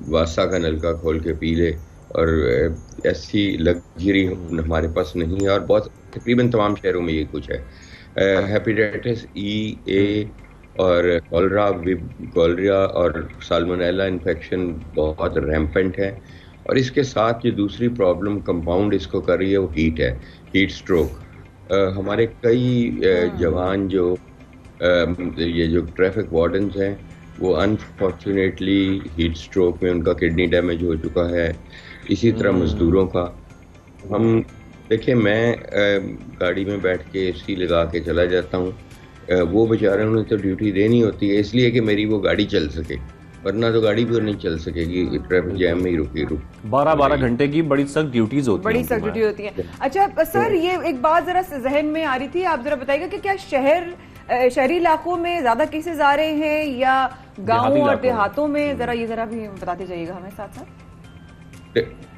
वासा का नलका खोल के पी ले, और ऐसी लग्जरी हमारे पास नहीं है, और बहुत तकरीबन तमाम शहरों में ये कुछ है। हेपेटाइटिस ई, ए और कॉलरा और साल्मोनेला इन्फेक्शन बहुत रैम्पेंट है, और इसके साथ जो दूसरी प्रॉब्लम कंपाउंड इसको कर रही है वो हीट है, हीट स्ट्रोक। हमारे कई जवान जो ये जो ट्रैफिक वार्डन्स हैं वो अनफॉर्चुनेटली हीट स्ट्रोक में उनका किडनी डैमेज हो चुका है। इसी तरह मज़दूरों का हम देखें, मैं गाड़ी में बैठ के एसी लगा के चला जाता हूँ, वो बेचारे उन्हें तो ड्यूटी देनी होती है इसलिए कि मेरी वो गाड़ी चल सके, वरना तो गाड़ी भी नहीं चल सकेगी, ट्रैफिक जैम में ही रुकी 12 घंटे की बड़ी सख्त ड्यूटीज होती हैं, बड़ी सख्त ड्यूटी होती है। अच्छा सर, ये एक बात जरा जहन में आ रही थी, आप जरा बताइएगा कि क्या शहरी इलाकों में ज्यादा केसेस आ रहे हैं या गाँवों और देहातों में? जरा भी बताते जाइएगा हमें साथ साथ।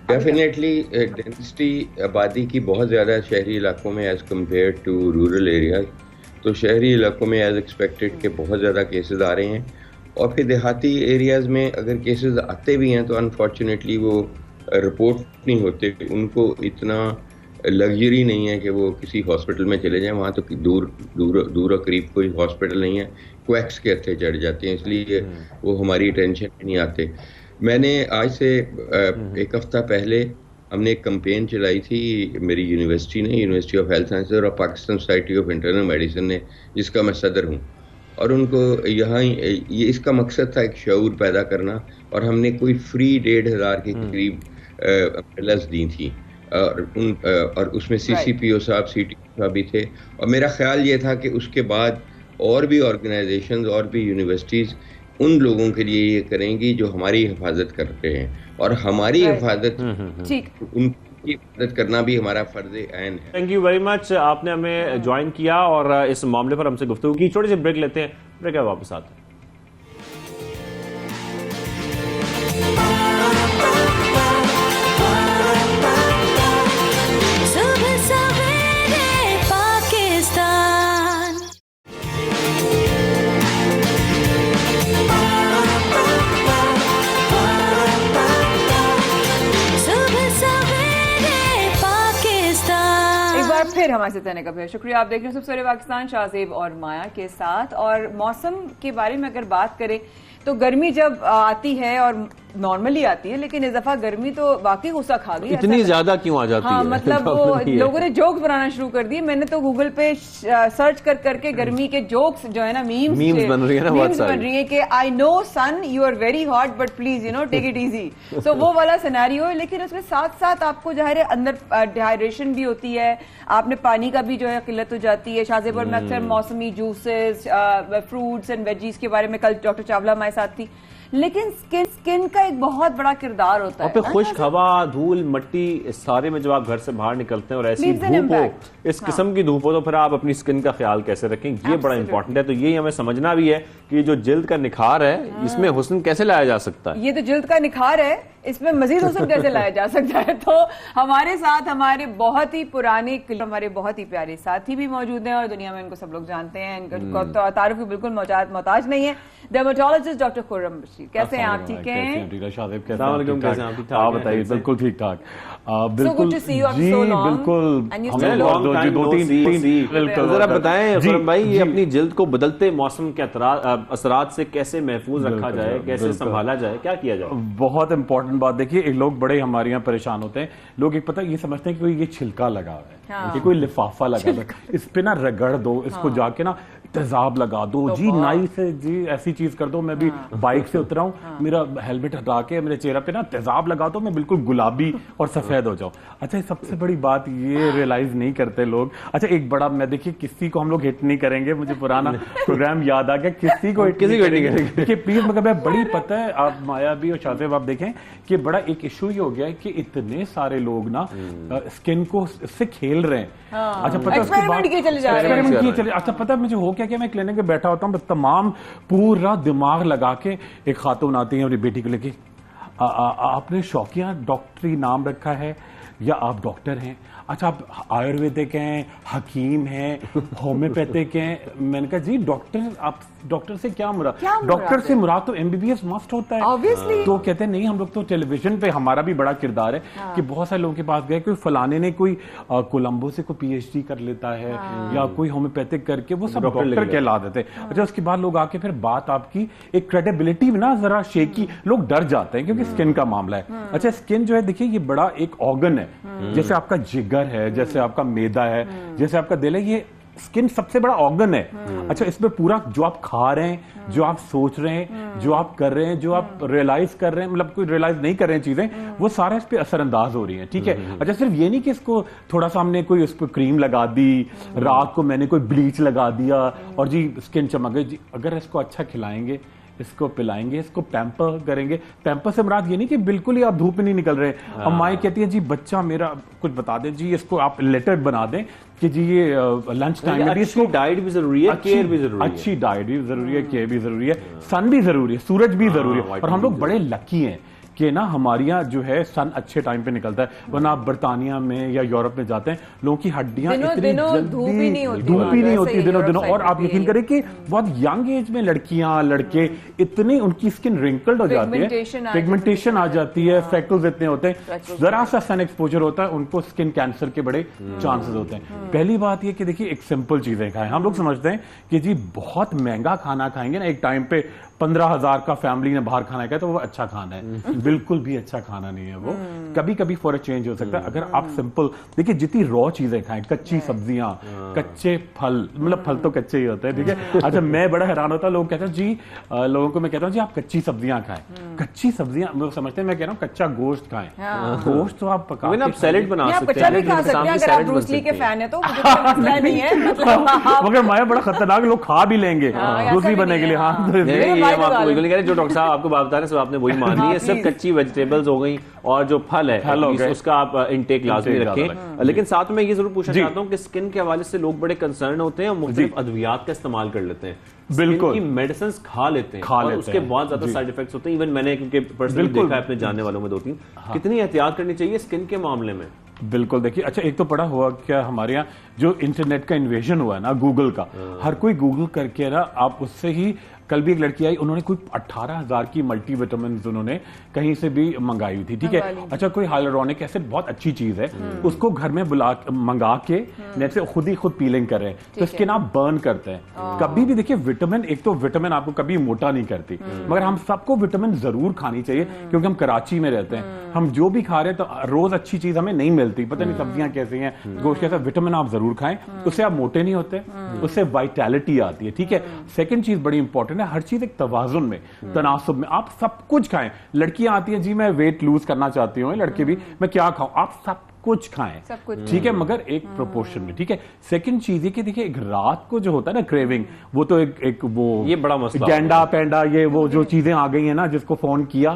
डेफिनेटली डेंसिटी आबादी की बहुत ज़्यादा शहरी इलाकों में as compare to rural areas, तो शहरी इलाकों में एज़ एक्सपेक्टेड के बहुत ज़्यादा केसेस आ रहे हैं, और फिर देहाती एरियाज़ में अगर केसेस आते भी हैं तो अनफॉर्चुनेटली वो रिपोर्ट नहीं होते, उनको इतना लग्जरी नहीं है कि वो किसी हॉस्पिटल में चले जाएं, वहाँ तो दूर और करीब कोई हॉस्पिटल नहीं है, क्वैक्स के हत्थे चढ़ जाते हैं, इसलिए वो हमारी टेंशन में नहीं आते। मैंने आज से एक हफ्ता पहले हमने एक कैंपेन चलाई थी मेरी यूनिवर्सिटी ने, यूनिवर्सिटी ऑफ हेल्थ साइंसेज और Pakistan society of internal medicine ने, जिसका मैं सदर हूँ, और उनको यहाँ ये इसका मकसद था एक शऊर पैदा करना, और हमने कोई फ्री 1,500 के करीब अम्ब्रेलास दी थी, और उसमें CCPO साहब, CTO साहब भी थे, और मेरा ख्याल ये था कि उसके बाद और भी ऑर्गेनाइजेशंस और भी यूनिवर्सिटीज़ उन लोगों के लिए ये करेंगी जो हमारी हिफाजत करते हैं, और हमारी हिफाजत उनकी हिफाजत करना भी हमारा फर्ज ऐन है। थैंक यू वेरी मच, आपने हमें ज्वाइन किया और इस मामले पर हमसे गुफ्तगू की। छोटी सी ब्रेक लेते हैं, ब्रेक है वापस आते हैं। फिर हमारे साथ रहने का बहुत शुक्रिया। आप देख रहे हैं सबसे पाकिस्तान, शाहजेब और माया के साथ। और मौसम के बारे में अगर बात करें तो गर्मी जब आती है और नॉर्मली आती है, लेकिन इस दफा गर्मी तो वाकई गुस्सा खा गई। इतनी ज्यादा क्यों आ जाती हाँ, है? मतलब वो लोगों ने जोक्स बनाना शुरू कर दिए। मैंने तो गूगल पे सर्च कर करके गर्मी के जोक्स जो है ना, मीम्स बन रही है ना, मीम्स बन रही है कि I know son you are very hot but please you know take it easy. So वो वाला सिनेरियो है, लेकिन उसके साथ साथ आपको ज़ाहिर है अंदर डिहाइड्रेशन भी होती है, आपने पानी का भी जो है किल्लत हो जाती है। शाहजेपुर में अक्सर मौसमी जूसेस, फ्रूट्स एंड वेजीज के बारे में कल डॉक्टर चावला हमारे साथ थी। लेकिन स्किन का एक बहुत बड़ा किरदार होता है। खुश्क हवा, धूल, मिट्टी, इस सारे में जब आप घर से बाहर निकलते हैं और ऐसी धूप हो, इस किस्म की धूप हो, तो फिर आप अपनी स्किन का ख्याल कैसे रखें, ये बड़ा इंपॉर्टेंट है। तो यही हमें समझना भी है कि जो जिल्द का निखार है, इसमें हुस्न कैसे लाया जा सकता है। ये तो जिल्द का निखार है, इसमें मजीद हुस्न कैसे लाया जा सकता है। तो हमारे साथ हमारे बहुत ही पुराने, हमारे बहुत ही प्यारे साथी भी मौजूद हैं और दुनिया में इनको सब लोग जानते हैं, इनका तारुफ की बिल्कुल मोहताज नहीं है। डर्मेटोलॉजिस्ट डॉक्टर खुर्रम बशीर, कैसे हैं आप? ठीक हैं? आप बताइए? बिल्कुल ठीक ठाक, बिल्कुल जी, बिल्कुल जरा बताएं खुर्रम भाई, ये अपनी जिल्द को बदलते मौसम के असरात से कैसे महफूज रखा जाए, कैसे संभाला जाए, क्या किया जाए? बहुत इंपॉर्टेंट बात। देखिए, एक लोग बड़े हमारे यहाँ परेशान होते हैं, लोग एक पता ये समझते हैं कि कोई ये छिलका लगा हुआ है, कि कोई लिफाफा लगा हुआ है, इस पे ना रगड़ दो, इसको जाके ना तेजाब लगा दो, जी नाइस है जी, ऐसी चीज कर दो। मैं भी बाइक से उतरा हूँ, मेरा हेलमेट हटा के मेरे चेहरे पे ना तेजाब लगा दो, मैं बिल्कुल गुलाबी और सफेद हो जाऊं। अच्छा, सबसे बड़ी बात ये रियलाइज नहीं करते लोग। अच्छा, एक बड़ा, मैं देखिए किसी को हम लोग हिट नहीं करेंगे, मुझे पुराना प्रोग्राम याद आ गया, किसी को हिट नहीं करेंगे। देखिए प्लीज, मगर बड़ी पता है, आप माया भी और शाहजेब आप देखें कि बड़ा एक इशू ये हो गया है कि इतने सारे लोग ना स्किन को इससे खेल रहे हैं। अच्छा, पता है एक्सपेरिमेंट किए चले जा रहे हैं। अच्छा, पता है मुझे हो क्या, मैं क्लिनिक में बैठा होता हूँ, तमाम पूरा दिमाग लगा के एक खातून आती है अपनी बेटी को लेके, आपने शौकिया डॉक्टरी नाम रखा है या आप डॉक्टर हैं? अच्छा, आप आयुर्वेदिक हैं, हकीम हैं, होम्योपैथिक हैं? मैंने कहा जी डॉक्टर, आप डॉक्टर से क्या मुराद? डॉक्टर से मुराद तो एमबीबीएस मस्ट होता है। Obviously। तो कहते हैं नहीं, हम लोग तो टेलीविजन पे, हमारा भी बड़ा किरदार है कि बहुत सारे लोगों के पास गए, कोई फलाने ने कोई कोलंबो से कोई पीएचडी कर लेता है या कोई होम्योपैथिक करके, वो सब डॉक्टर कहला देते हैं। अच्छा, उसके बाद लोग आके फिर बात आपकी एक क्रेडिबिलिटी में ना जरा शेकी, लोग डर जाते हैं क्योंकि स्किन का मामला है। अच्छा, स्किन जो है देखिए, ये बड़ा एक ऑर्गन है, जैसे आपका जिगर है, जैसे आपका मैदा है, जैसे आपका दिल है, ये स्किन सबसे बड़ा ऑर्गन है। अच्छा, इसमें पूरा जो आप खा रहे हैं, जो आप सोच रहे हैं, जो आप कर रहे हैं, जो आप रियलाइज कर रहे हैं, मतलब कोई रियलाइज नहीं कर रहे हैं चीजें, वो सारा इस पे असरअंदाज हो रही है। ठीक है। अच्छा, सिर्फ ये नहीं कि इसको थोड़ा सा हमने कोई उस पर क्रीम लगा दी, रात को मैंने कोई ब्लीच लगा दिया और जी स्किन चमक गई जी। अगर इसको अच्छा खिलाएंगे, इसको पिलाएंगे, इसको पैम्पर करेंगे, पैम्पर से मुराद ये नहीं कि बिल्कुल ही आप धूप में नहीं निकल रहे। अब माँ कहती है जी बच्चा मेरा कुछ बता दें जी, इसको आप लेटर बना दें कि जी ये लंच टाइम में इसको डाइट भी जरूरी है, केयर भी जरूरी है। अच्छी डाइट भी जरूरी है, केयर भी जरूरी है, सन भी जरूरी है, सूरज भी जरूरी है। और हम लोग बड़े लकी हैं कि ना हमारे यहाँ जो है सन अच्छे टाइम पे निकलता है, वरना आप बर्तानिया में या यूरोप में जाते हैं, लोगों की हड्डियां इतनी जल्दी धूप ही नहीं होती दिनों दिनों। और आप यकीन करें कि बहुत यंग एज में लड़कियां लड़के इतनी उनकी स्किन रिंकल्ड हो जाती है, पिगमेंटेशन आ जाती है, फ्रैक्टल्स इतने होते हैं, जरा सा सन एक्सपोजर होता है, उनको स्किन कैंसर के बड़े चांसेस होते हैं। पहली बात ये कि देखिए, एक सिंपल चीजें खाएं। हम लोग समझते हैं कि जी बहुत महंगा खाना खाएंगे ना, एक टाइम पे 15,000 का फैमिली ने बाहर खाना खाया तो वो अच्छा खाना है। बिल्कुल भी अच्छा खाना नहीं है वो, कभी कभी फॉर अ चेंज हो सकता है। अगर आप सिंपल देखिए, जितनी रॉ चीजें खाएं, कच्ची सब्जियां, कच्चे फल, मतलब फल तो कच्चे ही होते हैं, ठीक है। अच्छा, मैं बड़ा हैरान होता, लोग कहते हैं जी, लोगों को मैं कहता हूँ जी आप कच्ची सब्जियां खाएं। कच्ची सब्जियां लोग समझते हैं मैं कह रहा हूँ कच्चा गोश्त खाएं। गोश्त तो आप पका, आप सैलेड बना सकते हैं, मगर माया बड़ा खतरनाक, लोग खा भी लेंगे ब्रूसली बनने के लिए। हाँ, जो डॉक्टर साहब आपको बात बता रहे हैं सब आपने वही मान ली है, सिर्फ कच्ची वेजिटेबल्स हो गई और जो फल है उसका आप इनटेक लाजमी रखें। लेकिन साथ में ये जरूर पूछना चाहता हूँ कि स्किन के हवाले से लोग बड़े कंसर्न होते हैं और मुख्तलिफ अद्वियात का इस्तेमाल कर लेते हैं, बिल्कुल की मेडिसिन खा लेते हैं और उसके बहुत ज्यादा साइड इफेक्ट्स होते हैं। इवन मैंने क्योंकि पर्सनली देखा है अपने जानने वालों में 2-3, कितनी एहतियात करनी चाहिए स्किन के मामले में? बिल्कुल, देखिए, अच्छा एक तो पड़ा हुआ क्या, हमारे यहाँ जो इंटरनेट का इन्वेजन हुआ है ना, गूगल का, हर कोई गूगल करके ना आप उससे ही कल भी एक लड़की आई, उन्होंने कोई 18,000 की मल्टीविटामिन उन्होंने कहीं से भी मंगाई हुई थी, ठीक है। अच्छा, कोई हाइलुरोनिक एसिड बहुत अच्छी चीज है, उसको घर में मंगा के नेट से खुद पीलिंग कर रहे हैं, तो स्किन आप बर्न करते हैं। कभी भी देखिए विटामिन, एक तो विटामिन आपको कभी मोटा नहीं करती, मगर हम सबको विटामिन जरूर खानी चाहिए, क्योंकि हम कराची में रहते हैं, हम जो भी खा रहे हैं तो रोज अच्छी चीज हमें नहीं मिलती, पता नहीं सब्जियां कैसी हैं, गोश्त कैसा, विटामिन आप जरूर खाएं, उससे आप मोटे नहीं होते, उससे वाइटैलिटी आती है, ठीक है। सेकंड चीज बड़ी इंपॉर्टेंट है, हर चीज एक तवाजुन में, तनासुब में, आप सब कुछ खाएं। लड़कियां आती हैं, जी मैं वेट लूज करना चाहती हूँ, लड़के भी, मैं क्या खाऊं, आप सब कुछ खाएं, सब कुछ, ठीक है, मगर एक प्रोपोर्शन में, ठीक है। सेकंड चीज ये कि देखिए एक रात को जो होता है ना क्रेविंग, वो तो एक वो ये बड़ा मसला, गेंडा पेंडा, ये वो जो चीजें आ गई है ना, जिसको फोन किया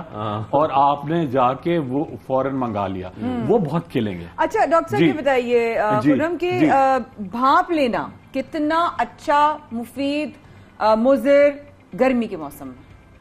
और आपने जाके वो फौरन मंगा लिया, वो बहुत खिलेंगे। अच्छा डॉक्टर साहब, ये बताइए पूनम की भाप लेना कितना अच्छा, मुफीद, मुज़िर गर्मी के मौसम में?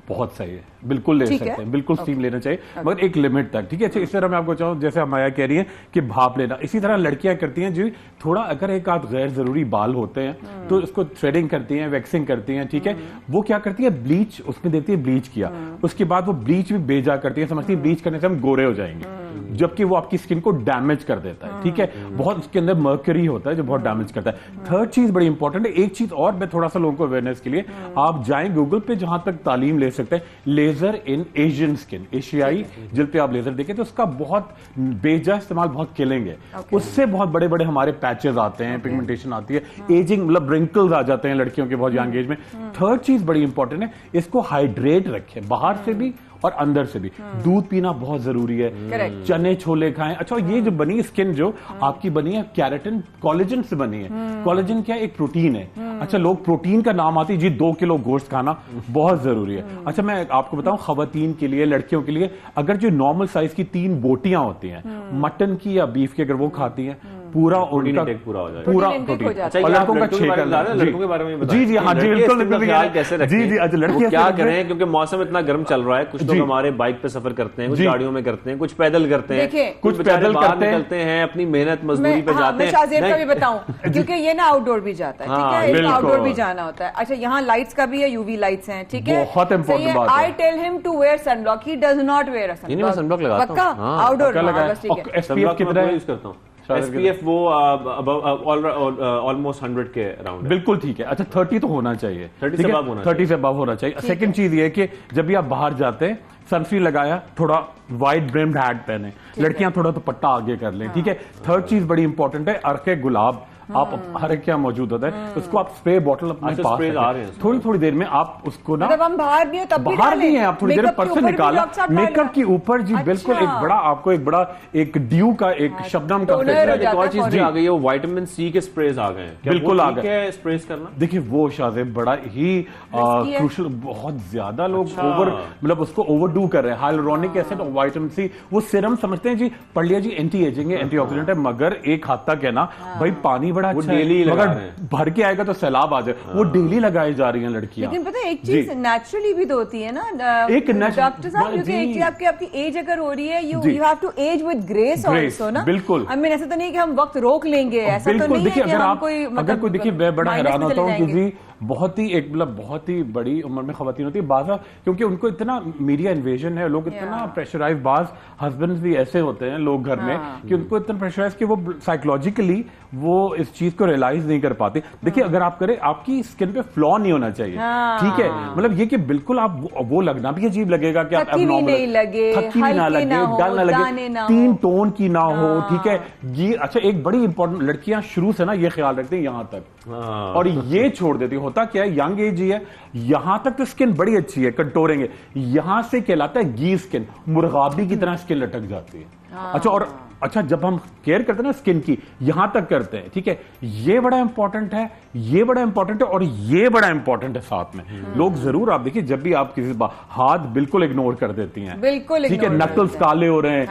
बहुत सही है, बिल्कुल ले सकते हैं, बिल्कुल स्टीम लेना चाहिए, मगर एक लिमिट तक, ठीक है। अच्छा, इस तरह मैं आपको चाहूँ, जैसे हमाया कह रही है कि भाप लेना, इसी तरह लड़कियां करती हैं जी, थोड़ा अगर एक आध गैर जरूरी बाल होते हैं तो उसको थ्रेडिंग करती हैं, वैक्सिंग करती हैं, ठीक है। वो क्या करती है, ब्लीच उसमें देती है, ब्लीच किया, उसके बाद वो ब्लीच भी बेजा करती है, समझती है ब्लीच करने से हम गोरे हो जाएंगे, जबकि वो आपकी स्किन को डैमेज कर देता है, ठीक है। बहुत उसके अंदर मर्करी होता है जो बहुत डैमेज करता है। थर्ड चीज बड़ी इंपॉर्टेंट है, एक चीज और मैं थोड़ा सा लोगों को अवेयरनेस के लिए, आप जाएं गूगल पे, जहां तक तालीम ले सकते हैं, लेजर इन एशियन स्किन, एशियाई जिल पे आप लेजर देखें तो उसका बहुत बेजा इस्तेमाल बहुत किलिंग है, उससे बहुत बड़े बड़े हमारे पैचेस आते हैं, पिगमेंटेशन आती है, एजिंग मतलब रिंकल्स आ जाते हैं लड़कियों के बहुत यंग एज में। थर्ड चीज बड़ी इंपॉर्टेंट है, इसको हाइड्रेट रखें, बाहर से भी और अंदर से भी। दूध पीना बहुत जरूरी है, चने छोले खाएं। अच्छा, ये जो बनी स्किन जो आपकी बनी है कैरेटिन कोलेजन से बनी है। कोलेजन क्या है, एक प्रोटीन है। अच्छा, लोग प्रोटीन का नाम आती है जी, 2 किलो गोश्त खाना बहुत जरूरी है। अच्छा, मैं आपको बताऊं, खवातीन के लिए, लड़कियों के लिए, अगर जो नॉर्मल साइज की 3 बोटियां होती हैं मटन की या बीफ की, अगर वो खाती हैं, पूरा उनका पूरा हो जाएगा, पूरा प्रोटीन। और लड़कों का लड़कों के बारे में जी जी हाँ जी बिल्कुल, कैसे रखें, जी जी। अच्छा, लड़कियां क्या करें, क्योंकि मौसम इतना गर्म चल रहा है, कुछ लोग हमारे बाइक पे सफर करते हैं, कुछ गाड़ियों में करते हैं, कुछ पैदल करते हैं, कुछ पैदल निकलते हैं, अपनी मेहनत मजदूरी पे जाते हैं। शाज़ेब का भी बताऊं, क्योंकि ये ना आउटडोर भी जाता है, ठीक है, इसको आउटडोर भी जाना होता है। अच्छा, यहाँ लाइट्स का भी है, यूवी लाइट्स हैं, ठीक है, बहुत इंपॉर्टेंट बात है। I tell him to wear sunblock, he does not wear a sunblock. Sunblock लगाता हूं, पक्का आउटडोर बस, ठीक है। एसपीएफ कितना यूज करता हूं, SPF वो ऑलमोस्ट 100 के अराउंड, बिल्कुल ठीक है। अच्छा, 30 तो होना चाहिए, 30 से अबव होना चाहिए। सेकंड चीज ये है कि जब भी आप बाहर जाते हैं, सनस्क्रीन लगाया, थोड़ा वाइड ब्रिम्ड हैट पहने, लड़कियां थोड़ा तो पट्टा आगे कर लें, ठीक है। थर्ड चीज बड़ी इंपॉर्टेंट है, अर्के गुलाब, आप हर एक क्या मौजूद होता है, उसको आप स्प्रे बॉटल अपने पास रखें, थोड़ी थोड़ी देर में आप उसको ना, मतलब हम बाहर भी है तब भी बाहर नहीं है, आप थोड़ी देर में पर्स से निकाला, मेकअप के ऊपर जी, बिल्कुल एक बड़ा आपको एक बड़ा एक ड्यू का, एक शबनम का, एक और चीज भी आ गई है, वो विटामिन सी के स्प्रेज आ गए हैं, बिल्कुल आ गए स्प्रेज करना। देखिए वो शाज़ेब बड़ा ही क्रूशियल, बहुत ज्यादा लोग ओवर मतलब उसको ओवरडू कर रहे हैं। हाइलुरोनिक एसिड और विटामिन सी, वो सीरम समझते हैं जी, पढ़ लिया जी, एंटी एजिंग है, एंटीऑक्सीडेंट है, मगर एक हद तक है ना भाई, पानी बड़ा अच्छा है, मगर भर के आएगा तो सैलाब आ जाए, वो डेली लगाई जा रही हैं लड़कियां। लेकिन पता है एक चीज नेचुरली भी तो होती है ना, एक डॉक्टर साहब, क्योंकि एक चीज आपकी एज अगर हो रही है, you have to age with grace also ना, बिल्कुल। आई मीन ऐसा तो नहीं कि हम वक्त रोक लेंगे, ऐसा तो नहीं है कि हम कोई, अगर कोई देखिए, मैं बड़ा हैरान होता हूँ कि जी बहुत ही एक मतलब बहुत ही बड़ी उम्र में खवातीन होती है बाज़, क्योंकि उनको इतना मीडिया इन्वेजन है, लोग इतना प्रेशराइज, बाज हस्बैंड भी ऐसे होते हैं लोग घर में कि उनको इतना प्रेशराइज कि वो साइकोलॉजिकली वो इस चीज को रियलाइज नहीं कर पाते। देखिए, अगर आप करें, आपकी स्किन पे फ्लॉ नहीं होना चाहिए, ठीक है, मतलब ये कि बिल्कुल आप वो लगना भी अजीब लगेगा कि आप एबनॉर्मल लगे, थकी भी ना लगे, डल ना लगे, 3 टोन की ना हो, ठीक है। ये अच्छा, एक बड़ी इंपॉर्टेंट, लड़कियां शुरू से ना ये ख्याल रखते हैं यहां तक, और ये छोड़ देती है। होता क्या है, यंग एज ही है, यहां तक तो स्किन बड़ी अच्छी है, कंटोरिंग है, यहां से कहलाता है गी स्किन, मुर्गाबी की तरह स्किन लटक जाती है। अच्छा, और अच्छा, जब हम केयर करते हैं ना स्किन की, यहां तक करते हैं, ठीक है, ये बड़ा इंपॉर्टेंट है, ये बड़ा इंपॉर्टेंट है, और ये बड़ा इंपॉर्टेंट है साथ में। लोग जरूर, आप देखिए, जब भी आप किसी हाथ बिल्कुल इग्नोर कर देती हैं, बिल्कुल, ठीक है, नकल्स काले हो रहे हैं,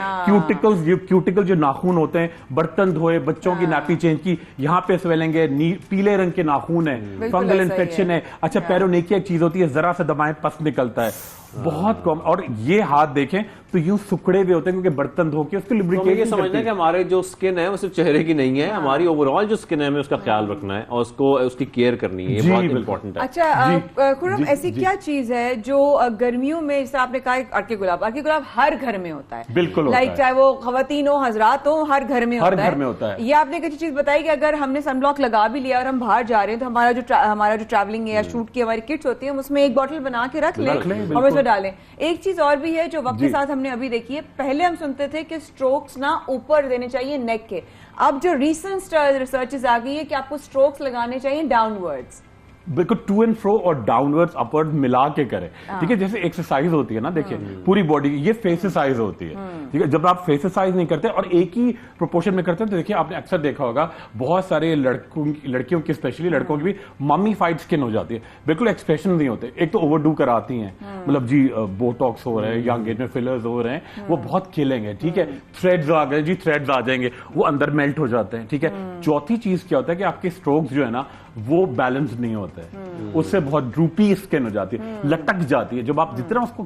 क्यूटिकल जो नाखून होते हैं, बर्तन धोए, बच्चों की नापी चेंज की, यहाँ पे स्वेलिंग है, पीले रंग के नाखून है, फंगल इन्फेक्शन है। अच्छा, पेरोनिकिया एक चीज होती है, जरा सा दबाएं पस निकलता है, बहुत कम। और ये हाथ देखें तो यूं सुखड़े हुए होते हैं क्योंकि बर्तन धो के उसको तो हमें ये लुब्रिकेट समझना है कि हमारे जो स्किन है वो सिर्फ चेहरे की नहीं है, हमारी ओवरऑल जो स्किन है हमें उसका ख्याल रखना है और उसको उसकी केयर करनी है, ये जी, बहुत बिल्कुल। इंपॉर्टेंट है। अच्छा खुर्रम, जी, ऐसी क्या चीज है जो गर्मियों में, जैसे आपने कहा अर्के गुलाब हर घर में होता है, बिल्कुल होता लाइक है। चाहे वो खवातीन हो हजरात हो, हर घर में हर होता है। घर में होता है। ये आपने एक अच्छी चीज बताई कि अगर हमने सनब्लॉक लगा भी लिया और हम बाहर जा रहे हैं तो हमारा जो ट्रैवलिंग या शूट की हमारी किट्स होती है, हम उसमें एक बोतल बना के रख लें और बिल्कुल। उसमें डालें। एक चीज और भी है जो वक्त के जी। साथ हमने अभी देखी है, पहले हम सुनते थे कि स्ट्रोक्स ना ऊपर देने चाहिए नेक के, अब जो रिसेंट रिसर्चेस आ गई है कि आपको स्ट्रोक्स लगाने चाहिए डाउनवर्ड्स। बिल्कुल टू एंड फ्रो और डाउनवर्ड्स अपवर्ड मिला के करें, ठीक है। जैसे एक्सरसाइज होती है ना, देखिए पूरी बॉडी, ये फेस एक्सरसाइज होती है, ठीक है। जब आप फेस एक्सरसाइज नहीं करते और एक ही प्रोपोर्शन में करते हैं तो देखिए आपने अक्सर देखा होगा बहुत सारे लड़कियों की, स्पेशली लड़कों की भी मम्मीफाइड स्किन हो जाती है, बिल्कुल एक्सप्रेशन नहीं होते। एक तो ओवरडू कराती हैं, मतलब जी बोटॉक्स हो रहे हैं, यंग एज में फिलर्स हो रहे हैं, वो बहुत खिलेंगे, ठीक है। थ्रेड्स आ गए जी, थ्रेड्स आ जाएंगे, वो अंदर मेल्ट हो जाते हैं, ठीक है। चौथी चीज क्या होता है कि आपके स्ट्रोक्स जो है ना वो बैलेंस नहीं होते हैं, उससे बहुत ड्रूपी स्किन हो जाती है, लटक जाती है। जब आप जितना उसको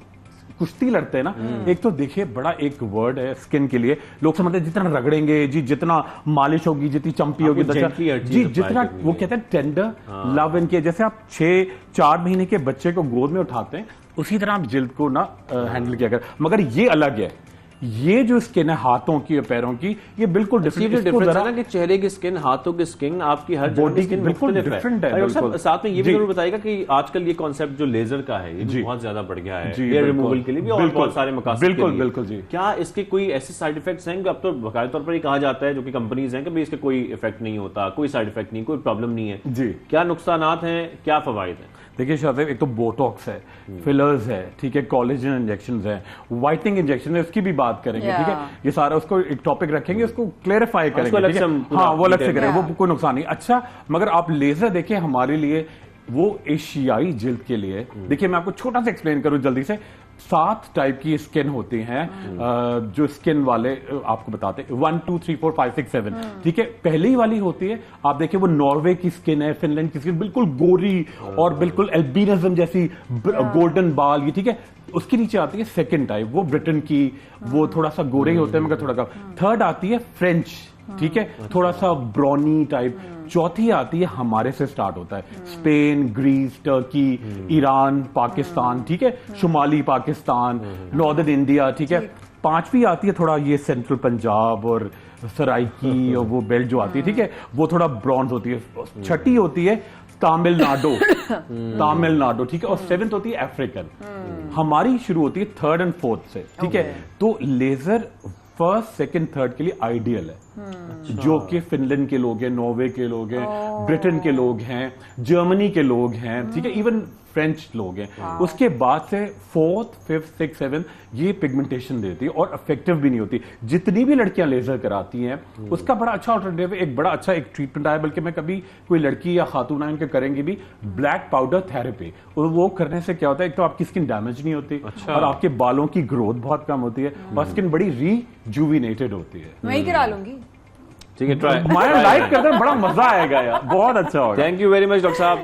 कुश्ती लड़ते हैं ना, एक तो देखिए बड़ा एक वर्ड है स्किन के लिए, लोग समझते हैं जितना रगड़ेंगे जी, जितना मालिश होगी, जितनी चंपी होगी, जी जितना वो कहते हैं टेंडर लव इनके, जैसे आप 4 महीने के बच्चे को गोद में उठाते हैं उसी तरह आप जिल्द को ना हैंडल किया कर। मगर ये अलग है, ये जो स्किन है हाथों की और पैरों की, ये बिल्कुल डिफरेंट है ना कि चेहरे की स्किन, हाथों की स्किन, आपकी हर बॉडी की बिल्कुल डिफरेंट है। साथ में ये भी जरूर बताइएगा कि आजकल ये कॉन्सेप्ट जो लेजर का है ये बहुत ज्यादा बढ़ गया है हेयर रिमूवल के लिए भी और बहुत सारे मकासद के लिए। बिल्कुल जी। क्या इसके कोई ऐसे साइड इफेक्ट्स हैं? अब तो बकायदा तौर पर ही कहा जाता है जो कि कंपनीज हैं कि भाई इसके कोई इफेक्ट नहीं होता, कोई साइड इफेक्ट नहीं, कोई प्रॉब्लम नहीं है जी। क्या नुकसानात हैं, क्या फवाइद हैं? देखिए शाहज़ेब, एक तो बोटॉक्स है, फिलर्स है, ठीक है, कोलेजन इंजेक्शंस है, व्हाइटनिंग इंजेक्शन है, उसकी भी बात करेंगे, ठीक है। ये सारा उसको एक टॉपिक रखेंगे, उसको क्लेरिफाई करेंगे, ठीक है। हाँ, वो अलग से करेंगे, वो कोई नुकसान नहीं। अच्छा, मगर आप लेजर देखिए हमारे लिए, वो एशियाई जिल्द के लिए, देखिए मैं आपको छोटा सा एक्सप्लेन करूं जल्दी से। 7 टाइप की स्किन होती हैं, जो स्किन वाले आपको बताते हैं 1 2 3 4 5 6 7, ठीक है। पहली वाली होती है, आप देखिए वो नॉर्वे की स्किन है, फिनलैंड की स्किन, बिल्कुल गोरी और बिल्कुल एल्बिनिज्म जैसी गोल्डन बाल, ये ठीक है। उसके नीचे आती है सेकंड टाइप, वो ब्रिटेन की, वो थोड़ा सा गोरे ही होते हैं मगर थोड़ा कम। थर्ड आती है फ्रेंच, ठीक है, थोड़ा सा ब्राउनी टाइप। चौथी आती है, हमारे से स्टार्ट होता है, Spain, Greece, Turkey, Iran, Pakistan, ठीक है, शुमाली पाकिस्तान, नॉर्दर्न इंडिया, ठीक है। पांचवी आती है थोड़ा ये सेंट्रल पंजाब और सराइकी और वो बेल्ट जो आती है, ठीक है, वो थोड़ा ब्रॉन्ज होती है। छठी होती है तमिलनाडु, ठीक है। और 7th होती है अफ्रीकन। हमारी शुरू होती है 3rd and 4th से, ठीक है। तो लेजर 1st, 2nd, 3rd के लिए आइडियल है, जो कि फिनलैंड के लोग हैं, नॉर्वे के लोग हैं, ब्रिटेन के लोग हैं, जर्मनी के लोग हैं, ठीक है, इवन फ्रेंच लोग हैं। उसके बाद से 4th, 5th, 6th, 7th ये पिगमेंटेशन देती है और इफेक्टिव भी नहीं होती। जितनी भी लड़कियां लेजर कराती हैं उसका बड़ा अच्छा अल्टरनेटिव है, एक बड़ा अच्छा एक ट्रीटमेंट है, बल्कि मैं कभी कोई लड़की या खातून उनके करेंगे भी ब्लैक पाउडर थेरेपी, और वो करने से क्या होता है, एक तो आपकी स्किन डैमेज नहीं होती और आपके बालों की ग्रोथ बहुत कम होती है और स्किन बड़ी रिजुविनेटेड होती है। मैं ही करा लूंगी, ठीक है, ट्राई हमारा लाइव करते हैं, बड़ा मजा आएगा यार, बहुत अच्छा होगा। Thank you very much doctor साहब,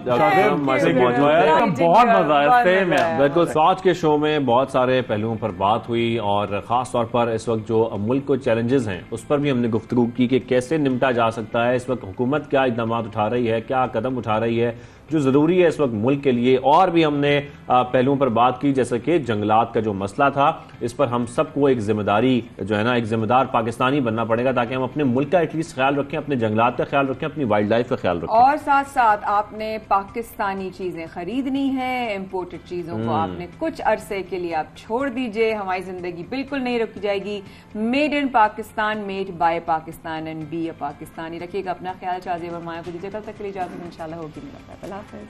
बहुत मजा आया, सेम है। बिल्कुल, आज के शो में बहुत सारे पहलुओं पर बात हुई और खास तौर पर इस वक्त जो मुल्क को चैलेंजेस हैं उस पर भी हमने गुफ्तगू की कि कैसे निपटा जा सकता है। इस वक्त हुकूमत क्या इकदाम उठा रही है, क्या कदम उठा रही है जो जरूरी है इस वक्त मुल्क के लिए, और भी हमने पहलुओं पर बात की, जैसे कि जंगलात का जो मसला था, इस पर हम सबको एक जिम्मेदारी जो है ना, एक जिम्मेदार पाकिस्तानी बनना पड़ेगा ताकि हम अपने मुल्क का एटलीस्ट ख्याल रखें, अपने जंगलात का ख्याल रखें, अपनी वाइल्ड लाइफ का ख्याल रखें। और साथ साथ आपने पाकिस्तानी चीजें खरीदनी है, इम्पोर्टेड चीजों को आपने कुछ अरसे के लिए आप छोड़ दीजिए, हमारी जिंदगी बिल्कुल नहीं रुक जाएगी। Made in Pakistan, made by Pakistan and be a Pakistani. रखिएगा अपना ख्याल, शाहज़ेब और माया को दीजिए, कल तक के लिए इजाजत, इंशाल्लाह होगी मुलाकात। अल्लाह हाफ़िज़।